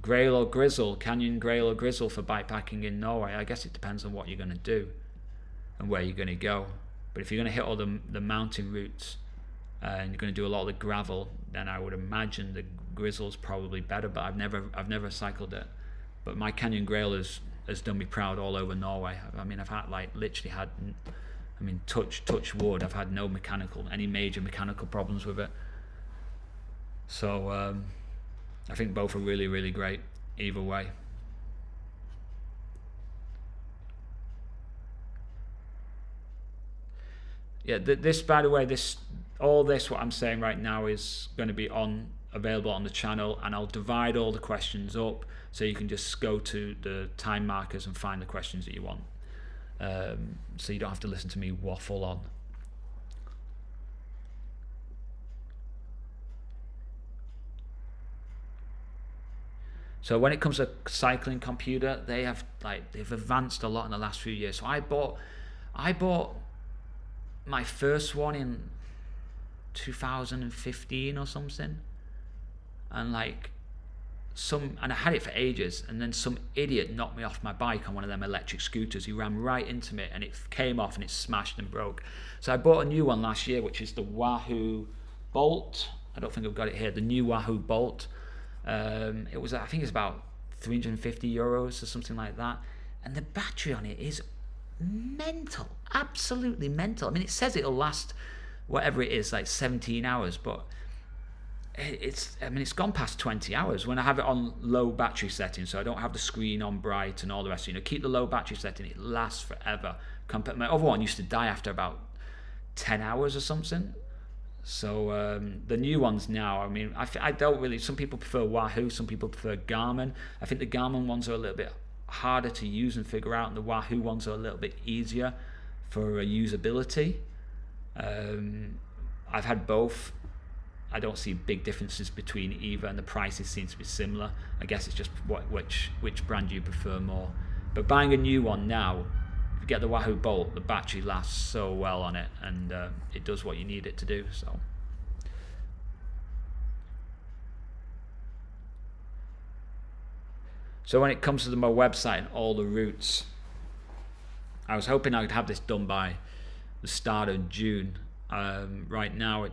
Grail or Grizl, Canyon Grail or Grizl for bikepacking in Norway. I guess it depends on what you're going to do and where you're going to go. But if you're going to hit all the mountain routes and you're going to do a lot of the gravel, then I would imagine the Grizl's probably better. But I've never cycled it. But my Canyon Grail has done me proud all over Norway. I mean, I've had touch wood, I've had any major mechanical problems with it. So I think both are really, really great either way. Yeah, this, by the way, all this what I'm saying right now is going to be available on the channel, and I'll divide all the questions up so you can just go to the time markers and find the questions that you want, so you don't have to listen to me waffle on. So when it comes to cycling computer, they've advanced a lot in the last few years. So I bought my first one in 2015 or something, and I had it for ages, and then some idiot knocked me off my bike on one of them electric scooters. He ran right into me and it came off and it smashed and broke. So I bought a new one last year, which is the Wahoo Bolt. I don't think I've got it here, the new Wahoo Bolt. It was, I think it's about €350 or something like that, and the battery on it is mental, absolutely mental. I mean, it says it'll last whatever it is, like 17 hours, but it's gone past 20 hours when I have it on low battery setting, so I don't have the screen on bright and all the rest. Keep the low battery setting, it lasts forever. My other one used to die after about 10 hours or something. So the new ones now, I mean, I don't really, some people prefer Wahoo, some people prefer Garmin. I think the Garmin ones are a little bit harder to use and figure out, and the Wahoo ones are a little bit easier for usability. I've had both. I don't see big differences between either, and the prices seem to be similar. I guess it's just which brand you prefer more. But buying a new one now, if you get the Wahoo Bolt, the battery lasts so well on it, and it does what you need it to do. So when it comes to my website and all the routes, I was hoping I could have this done by the start of June. Right now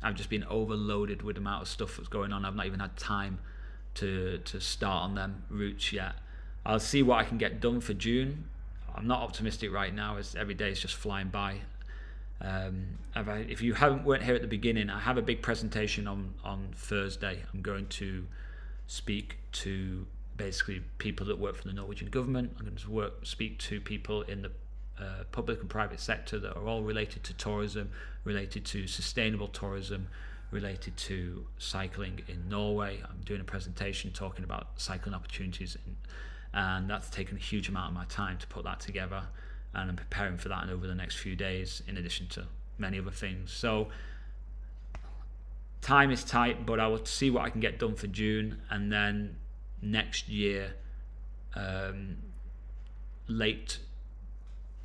I've just been overloaded with the amount of stuff that's going on. I've not even had time to start on them routes yet. I'll see what I can get done for June. I'm not optimistic right now, as every day is just flying by. If you weren't here at the beginning, I have a big presentation on Thursday. I'm going to speak to basically people that work for the Norwegian government. I'm going to speak to people in the public and private sector that are all related to tourism, related to sustainable tourism, related to cycling in Norway. I'm doing a presentation talking about cycling opportunities, and that's taken a huge amount of my time to put that together, and I'm preparing for that over the next few days, in addition to many other things. So time is tight, but I will see what I can get done for June, and then next year, late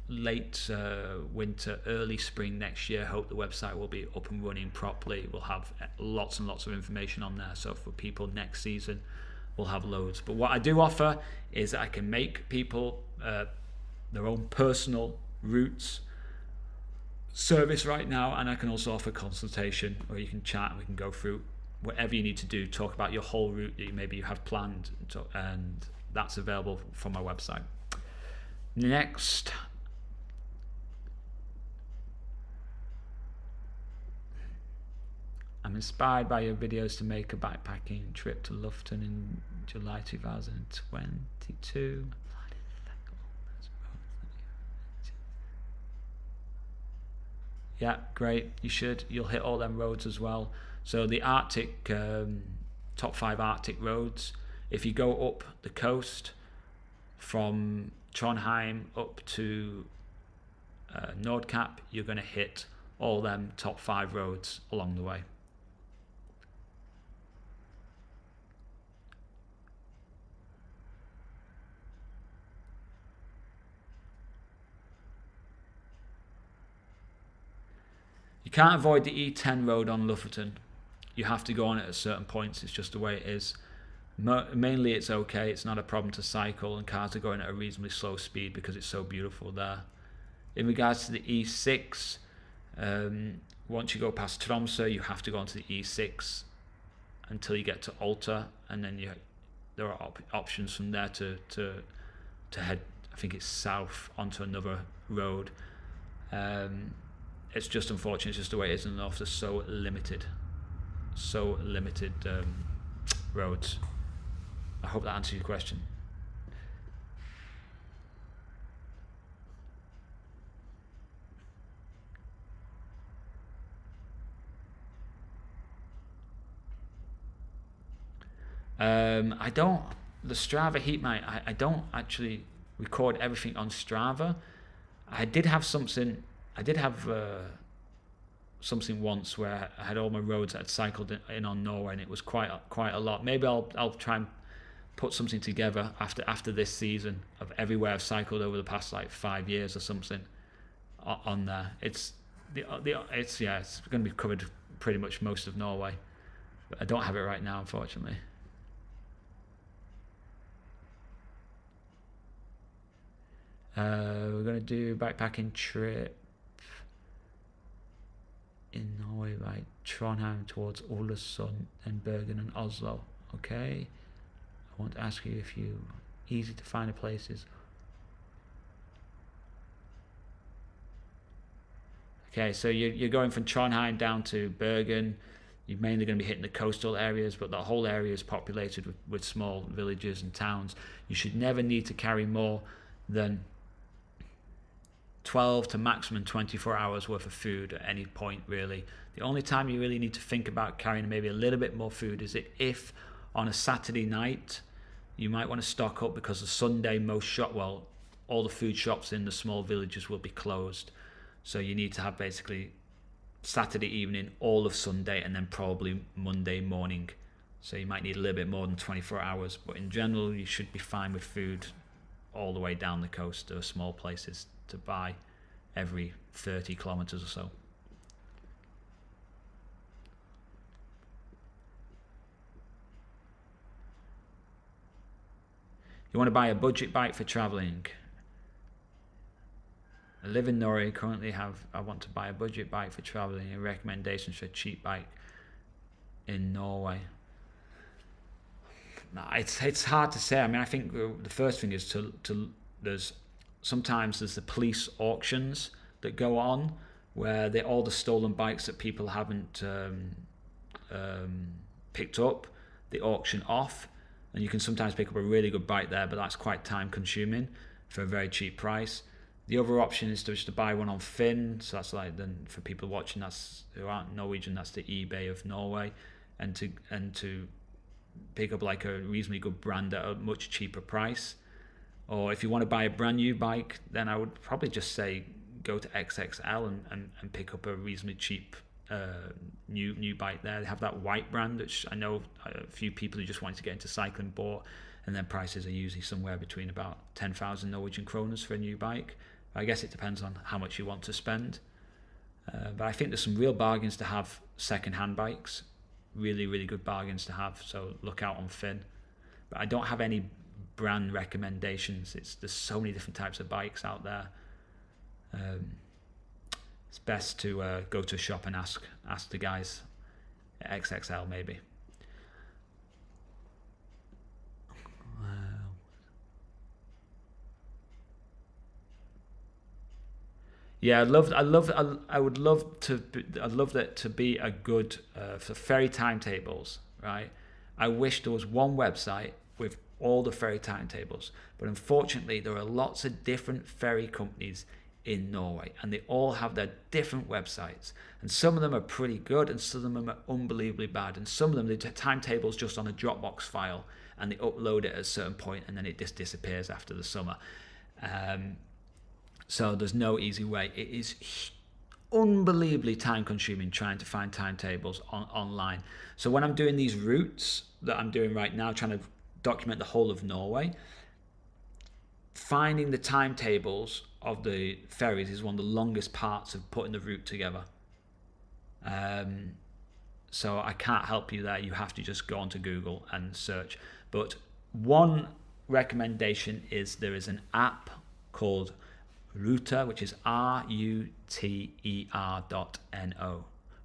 winter, early spring next year, hope the website will be up and running properly. We'll have lots and lots of information on there, so for people next season we'll have loads. But what I do offer is that I can make people their own personal routes service right now, and I can also offer consultation, where you can chat and we can go through whatever you need to do, talk about your whole route that maybe you have planned, and that's available from my website. Next, I'm inspired by your videos to make a bikepacking trip to Lofoten in July 2022. Yeah, great. You'll hit all them roads as well. So the Arctic, top 5 Arctic roads, if you go up the coast from Trondheim up to Nordkapp, you're going to hit all them top 5 roads along the way. You can't avoid the E10 road on Lofoten. You have to go on it at certain points. It's just the way it is. Mainly it's okay. It's not a problem to cycle, and cars are going at a reasonably slow speed because it's so beautiful there. In regards to the E6, once you go past Tromsø, you have to go onto the E6 until you get to Alta, and then there are options from there to head, I think it's south, onto another road. It's just unfortunate, it's just the way it is in the north. They're so limited roads. I hope that answers your question. I don't, the Strava heat map, I don't actually record everything on Strava. I did have something once where I had all my roads that I'd cycled in on Norway, and it was quite a lot. Maybe I'll try and put something together after this season of everywhere I've cycled over the past like 5 years or something on there. It's going to be covered pretty much most of Norway, but I don't have it right now, unfortunately. We're going to do bikepacking trip in Norway, right? Trondheim towards Ålesund, then Bergen and Oslo. Okay. I want to ask you if you easy to find the places. Okay, so you're going from Trondheim down to Bergen. You're mainly going to be hitting the coastal areas, but the whole area is populated with small villages and towns. You should never need to carry more than 12 to maximum 24 hours worth of food at any point, really. The only time you really need to think about carrying maybe a little bit more food is if on a Saturday night you might want to stock up, because the Sunday all the food shops in the small villages will be closed. So you need to have basically Saturday evening, all of Sunday, and then probably Monday morning. So you might need a little bit more than 24 hours, but in general you should be fine with food all the way down the coast. There are small places to buy every 30 kilometers or so. You want to buy a budget bike for traveling? I live in Norway, currently I want to buy a budget bike for traveling. Any recommendations for a cheap bike in Norway? No, it's hard to say. I mean, I think the first thing is sometimes there's the police auctions that go on where all the stolen bikes that people haven't picked up, they auction off, and you can sometimes pick up a really good bike there, but that's quite time consuming for a very cheap price. The other option is just to buy one on Finn, so that's like, then for people watching who aren't Norwegian, that's the eBay of Norway, and to pick up like a reasonably good brand at a much cheaper price. Or if you want to buy a brand new bike, then I would probably just say go to XXL and pick up a reasonably cheap new bike there. They have that white brand, which I know a few people who just wanted to get into cycling bought, and their prices are usually somewhere between about 10,000 Norwegian kroners for a new bike. I guess it depends on how much you want to spend. But I think there's some real bargains to have second-hand bikes. Really, really good bargains to have. So look out on Finn. But I don't have any brand recommendations. There's so many different types of bikes out there. It's best to go to a shop and ask the guys at XXL maybe. Yeah, I'd love that to be a good for ferry timetables, right? I wish there was one website with all the ferry timetables, but unfortunately there are lots of different ferry companies in Norway, and they all have their different websites, and some of them are pretty good and some of them are unbelievably bad, and some of them the timetables just on a Dropbox file and they upload it at a certain point and then it just disappears after the summer. So there's no easy way. It is unbelievably time consuming trying to find timetables online. So when I'm doing these routes that I'm doing right now, trying to document the whole of Norway, finding the timetables of the ferries is one of the longest parts of putting the route together. So I can't help you there. You have to just go onto Google and search. But one recommendation is there is an app called Ruter, which is Ruter.no,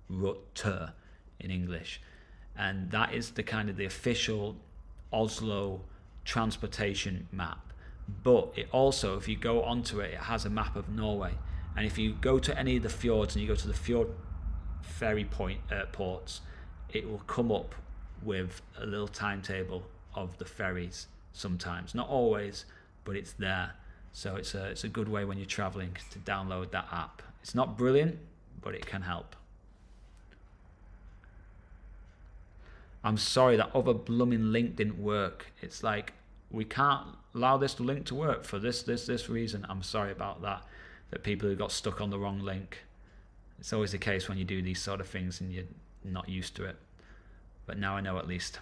Ruter in English, and that is the official Oslo transportation map. But it also, if you go onto it, it has a map of Norway, and if you go to any of the fjords and you go to the fjord ferry ports, it will come up with a little timetable of the ferries sometimes, not always, but it's there. So it's a good way when you're traveling to download that app. It's not brilliant, but it can help. I'm sorry, that other blooming link didn't work. It's like, we can't allow this link to work for this reason. I'm sorry about that people who got stuck on the wrong link. It's always the case when you do these sort of things and you're not used to it. But now I know at least.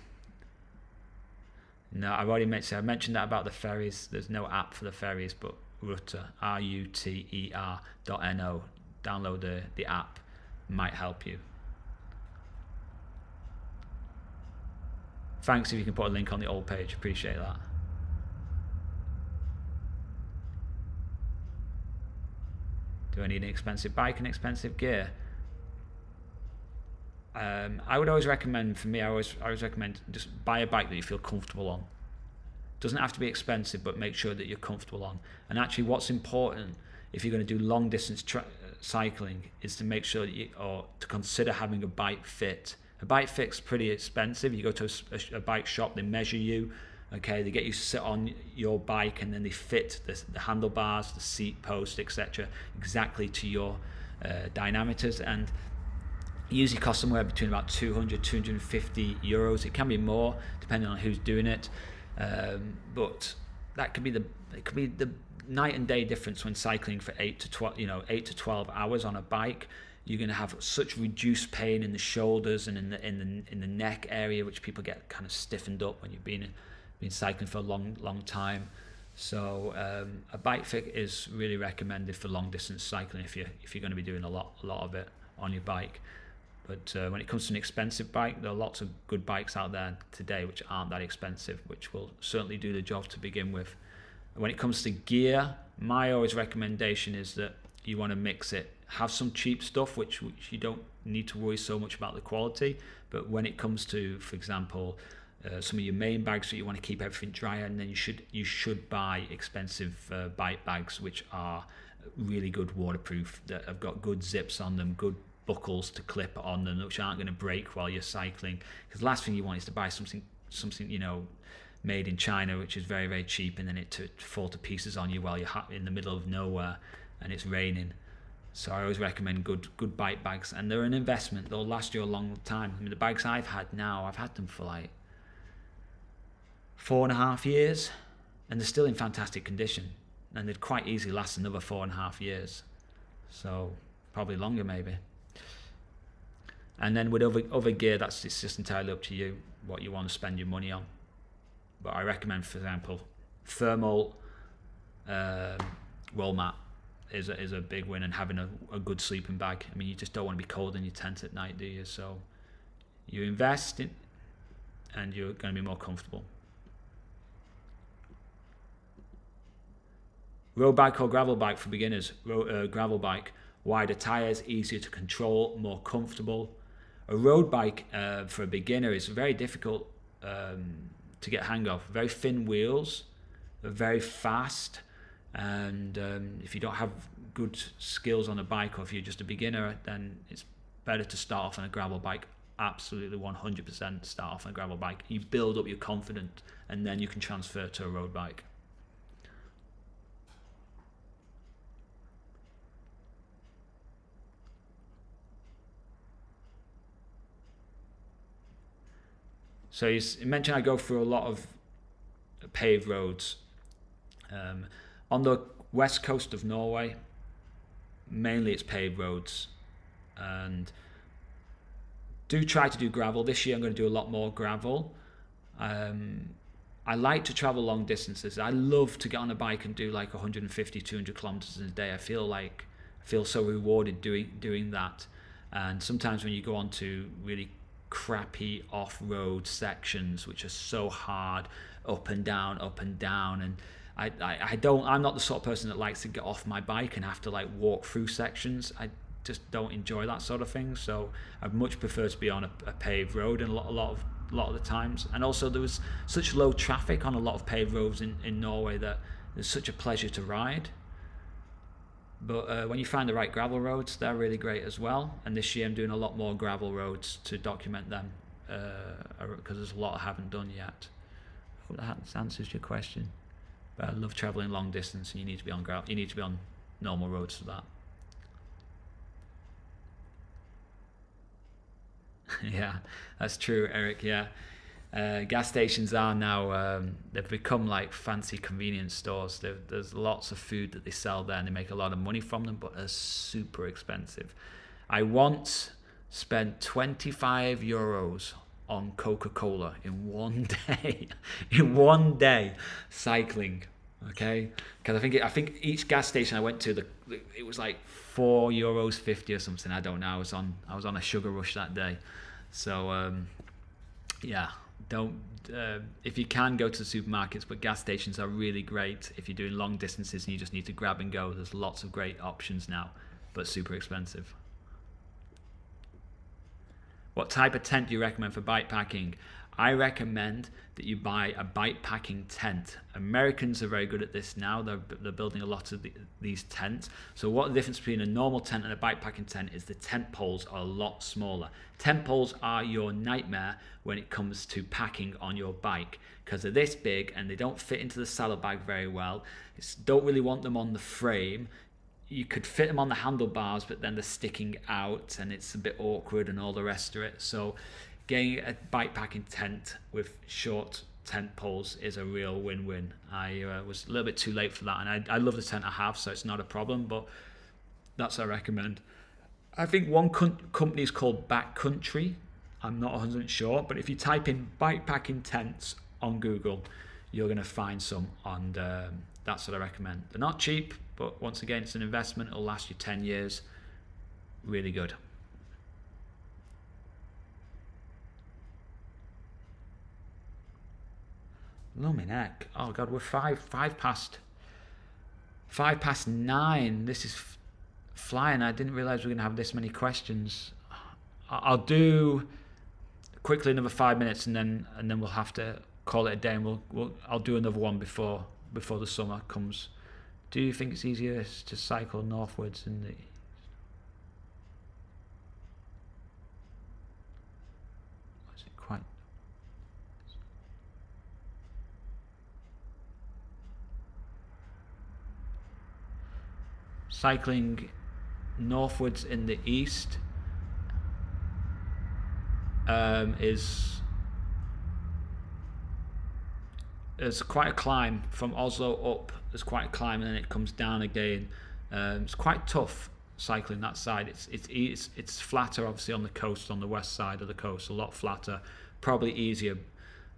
No, I've already mentioned, I mentioned that about the ferries. There's no app for the ferries, but Ruter, ruter.no. Download the app, might help you. Thanks if you can put a link on the old page, appreciate that. Do I need an expensive bike and expensive gear? I would always recommend, for me, I always recommend just buy a bike that you feel comfortable on. Doesn't have to be expensive, but make sure that you're comfortable on. And actually what's important if you're going to do long distance cycling is to make sure that or to consider having a bike fit. A bike fit's pretty expensive. You go to a bike shop, they measure you, okay, they get you to sit on your bike, and then they fit the handlebars, the seat post, etc., exactly to your diameters, and usually costs somewhere between about 200, 250 euros. It can be more depending on who's doing it, but that could be the night and day difference when cycling for 8 to 12 hours on a bike. You're going to have such reduced pain in the shoulders and in the neck area, which people get kind of stiffened up when you've been cycling for a long time. So a bike fit is really recommended for long distance cycling if you're going to be doing a lot of it on your bike. But when it comes to an expensive bike, there are lots of good bikes out there today which aren't that expensive, which will certainly do the job to begin with. When it comes to gear, my always recommendation is that you want to mix it. Have some cheap stuff which you don't need to worry so much about the quality, but when it comes to, for example, some of your main bags that you want to keep everything dry, and then you should buy expensive bike bags which are really good waterproof, that have got good zips on them, good buckles to clip on them, which aren't going to break while you're cycling. Because the last thing you want is to buy something made in China, which is very, very cheap, and then it to fall to pieces on you while you're in the middle of nowhere and it's raining. So I always recommend good bike bags, and they're an investment. They'll last you a long time. I mean, the bags I've had now, I've had them for like 4.5 years, and they're still in fantastic condition, and they'd quite easily last another 4.5 years, so probably longer maybe. And then with other gear, it's just entirely up to you what you want to spend your money on. But I recommend, for example, thermal roll mat is a big win, and having a good sleeping bag. I mean, you just don't want to be cold in your tent at night, do you? So you invest in, and you're going to be more comfortable. Road bike or gravel bike for beginners? Gravel bike, wider tires, easier to control, more comfortable. A road bike for a beginner is very difficult to get hang of. Very thin wheels, very fast, and if you don't have good skills on a bike, or if you're just a beginner, then it's better to start off on a gravel bike. Absolutely 100% start off on a gravel bike. You build up your confidence, and then you can transfer to a road bike. So you mentioned I go through a lot of paved roads. On the west coast of Norway, mainly it's paved roads, and do try to do gravel. This year I'm going to do a lot more gravel. I like to travel long distances. I love to get on a bike and do like 150, 200 kilometers in a day. I feel so rewarded doing that. And sometimes when you go on to really crappy off-road sections which are so hard, up and down, and I'm not the sort of person that likes to get off my bike and have to like walk through sections. I just don't enjoy that sort of thing, so I'd much prefer to be on a paved road, and a lot of the times. And also there was such low traffic on a lot of paved roads in Norway that it's such a pleasure to ride. But when you find the right gravel roads, they're really great as well. And this year I'm doing a lot more gravel roads to document them because there's a lot I haven't done yet. I hope that answers your question. But I love traveling long distance, and you need to be on ground. You need to be on normal roads for that. Yeah, that's true, Eric. Yeah, gas stations are now they've become like fancy convenience stores. There's lots of food that they sell there, and they make a lot of money from them, but they're super expensive. I once spent 25 euros on Coca-Cola in one day. In one day, cycling. Okay, because I think each gas station I went to, it was like €4.50 or something. I don't know. I was on a sugar rush that day. So yeah, don't if you can, go to the supermarkets, but gas stations are really great if you're doing long distances and you just need to grab and go. There's lots of great options now, but super expensive. What type of tent do you recommend for bikepacking? I recommend that you buy a bikepacking tent. Americans are very good at this now. They're building a lot of these tents. So what the difference between a normal tent and a bikepacking tent is the tent poles are a lot smaller. Tent poles are your nightmare when it comes to packing on your bike, because they're this big and they don't fit into the saddlebag very well. Don't really want them on the frame. You could fit them on the handlebars, but then they're sticking out and it's a bit awkward and all the rest of it. So getting a bikepacking tent with short tent poles is a real win-win. I was a little bit too late for that, and I love the tent I have, so it's not a problem, but that's what I recommend. I think one company is called Backcountry. I'm not 100% sure, but if you type in bikepacking tents on Google, you're going to find some, and that's what I recommend. They're not cheap, but once again, it's an investment. It'll last you 10 years. Really good. Lummy neck. Oh God, we're five past 9. This is flying. I didn't realize we were gonna have this many questions. I'll do quickly another 5 minutes, and then we'll have to call it a day. And I'll do another one before the summer comes. Do you think it's easier to cycle northwards in the? Is it quite? Cycling northwards in the east is quite a climb from Oslo up. There's quite a climb, and then it comes down again. It's quite tough cycling that side. It's flatter, obviously, on the coast, on the west side of the coast, a lot flatter. Probably easier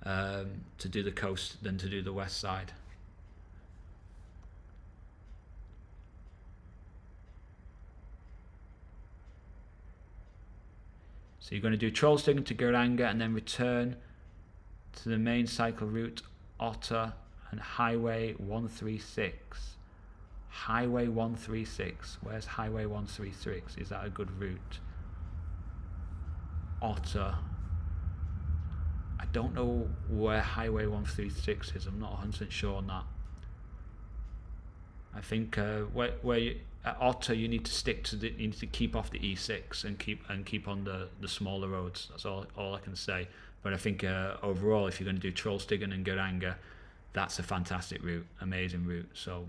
to do the coast than to do the west side. So you're going to do Trollstigen to Geiranger and then return to the main cycle route, Otter and Highway 136. Highway 136. Where's Highway 136? Is that a good route? Otter. I don't know where Highway 136 is. I'm not 100% sure on that. I think where you, at Otter, you need to stick to you need to keep off the E6 and keep on the smaller roads. That's all I can say. But I think overall, if you're going to do Trollstigen and Geiranger, that's a fantastic route, amazing route. So,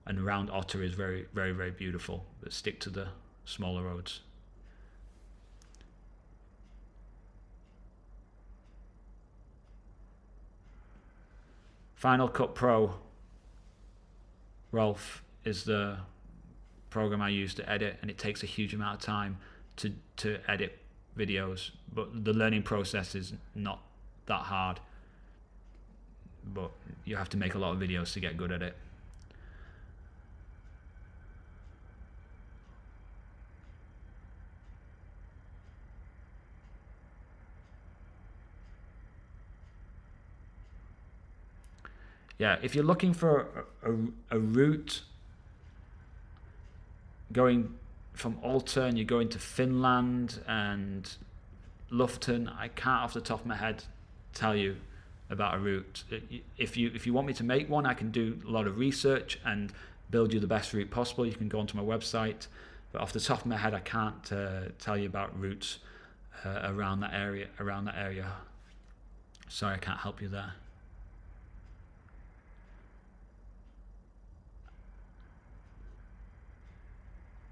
and around Otter is very, very, very beautiful. But stick to the smaller roads. Final Cut Pro, Rolf, is the program I use to edit, and it takes a huge amount of time to edit videos, but the learning process is not that hard, but you have to make a lot of videos to get good at it. Yeah, if you're looking for a route going from Alta and you're going to Finland and Lofoten, I can't off the top of my head tell you about a route. If you want me to make one, I can do a lot of research and build you the best route possible. You can go onto my website, but off the top of my head, I can't tell you about routes. around that area. Sorry, I can't help you there.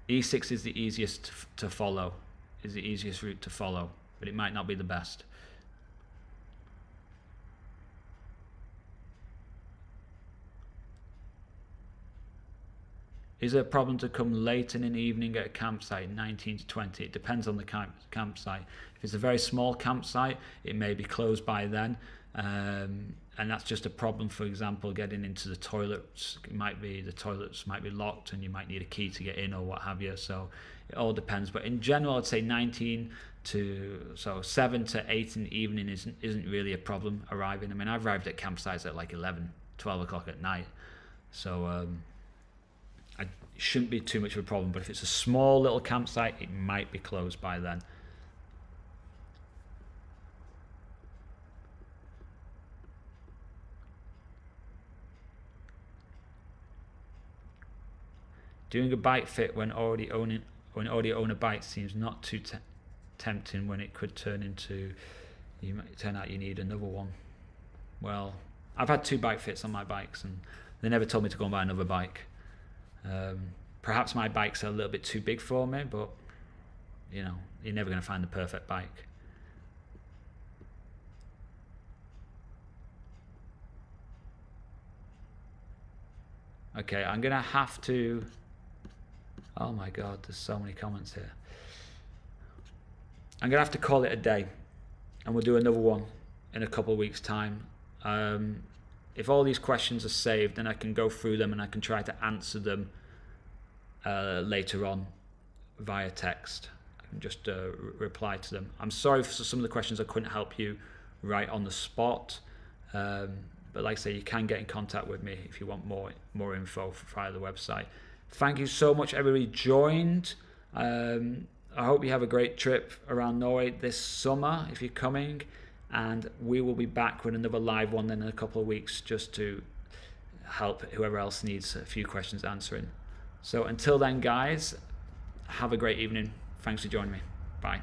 E6 is the easiest to follow, is the easiest route to follow, but it might not be the best. Is it a problem to come late in the evening at a campsite, 19 to 20? It depends on the campsite. If it's a very small campsite, it may be closed by then. And that's just a problem, for example, getting into the toilets. The toilets might be locked and you might need a key to get in or what have you. So it all depends. But in general, I'd say 7 to 8 in the evening isn't really a problem arriving. I mean, I've arrived at campsites at like 11, 12 o'clock at night. So it shouldn't be too much of a problem. But if it's a small little campsite, it might be closed by then. Doing a bike fit when already own a bike seems not too tempting when it could turn out you need another one. Well, I've had 2 bike fits on my bikes and they never told me to go and buy another bike. Perhaps my bikes are a little bit too big for me, but you know, you're never going to find the perfect bike. Okay, I'm going to have to... Oh my god, there's so many comments here. I'm going to have to call it a day, and we'll do another one in a couple of weeks' time. If all these questions are saved, then I can go through them and I can try to answer them later on via text. I can just reply to them. I'm sorry for some of the questions I couldn't help you right on the spot. But like I say, you can get in contact with me if you want more info via the website. Thank you so much, everybody joined. I hope you have a great trip around Norway this summer if you're coming, and we will be back with another live one then in a couple of weeks just to help whoever else needs a few questions answering. So until then, guys, have a great evening. Thanks for joining me. Bye.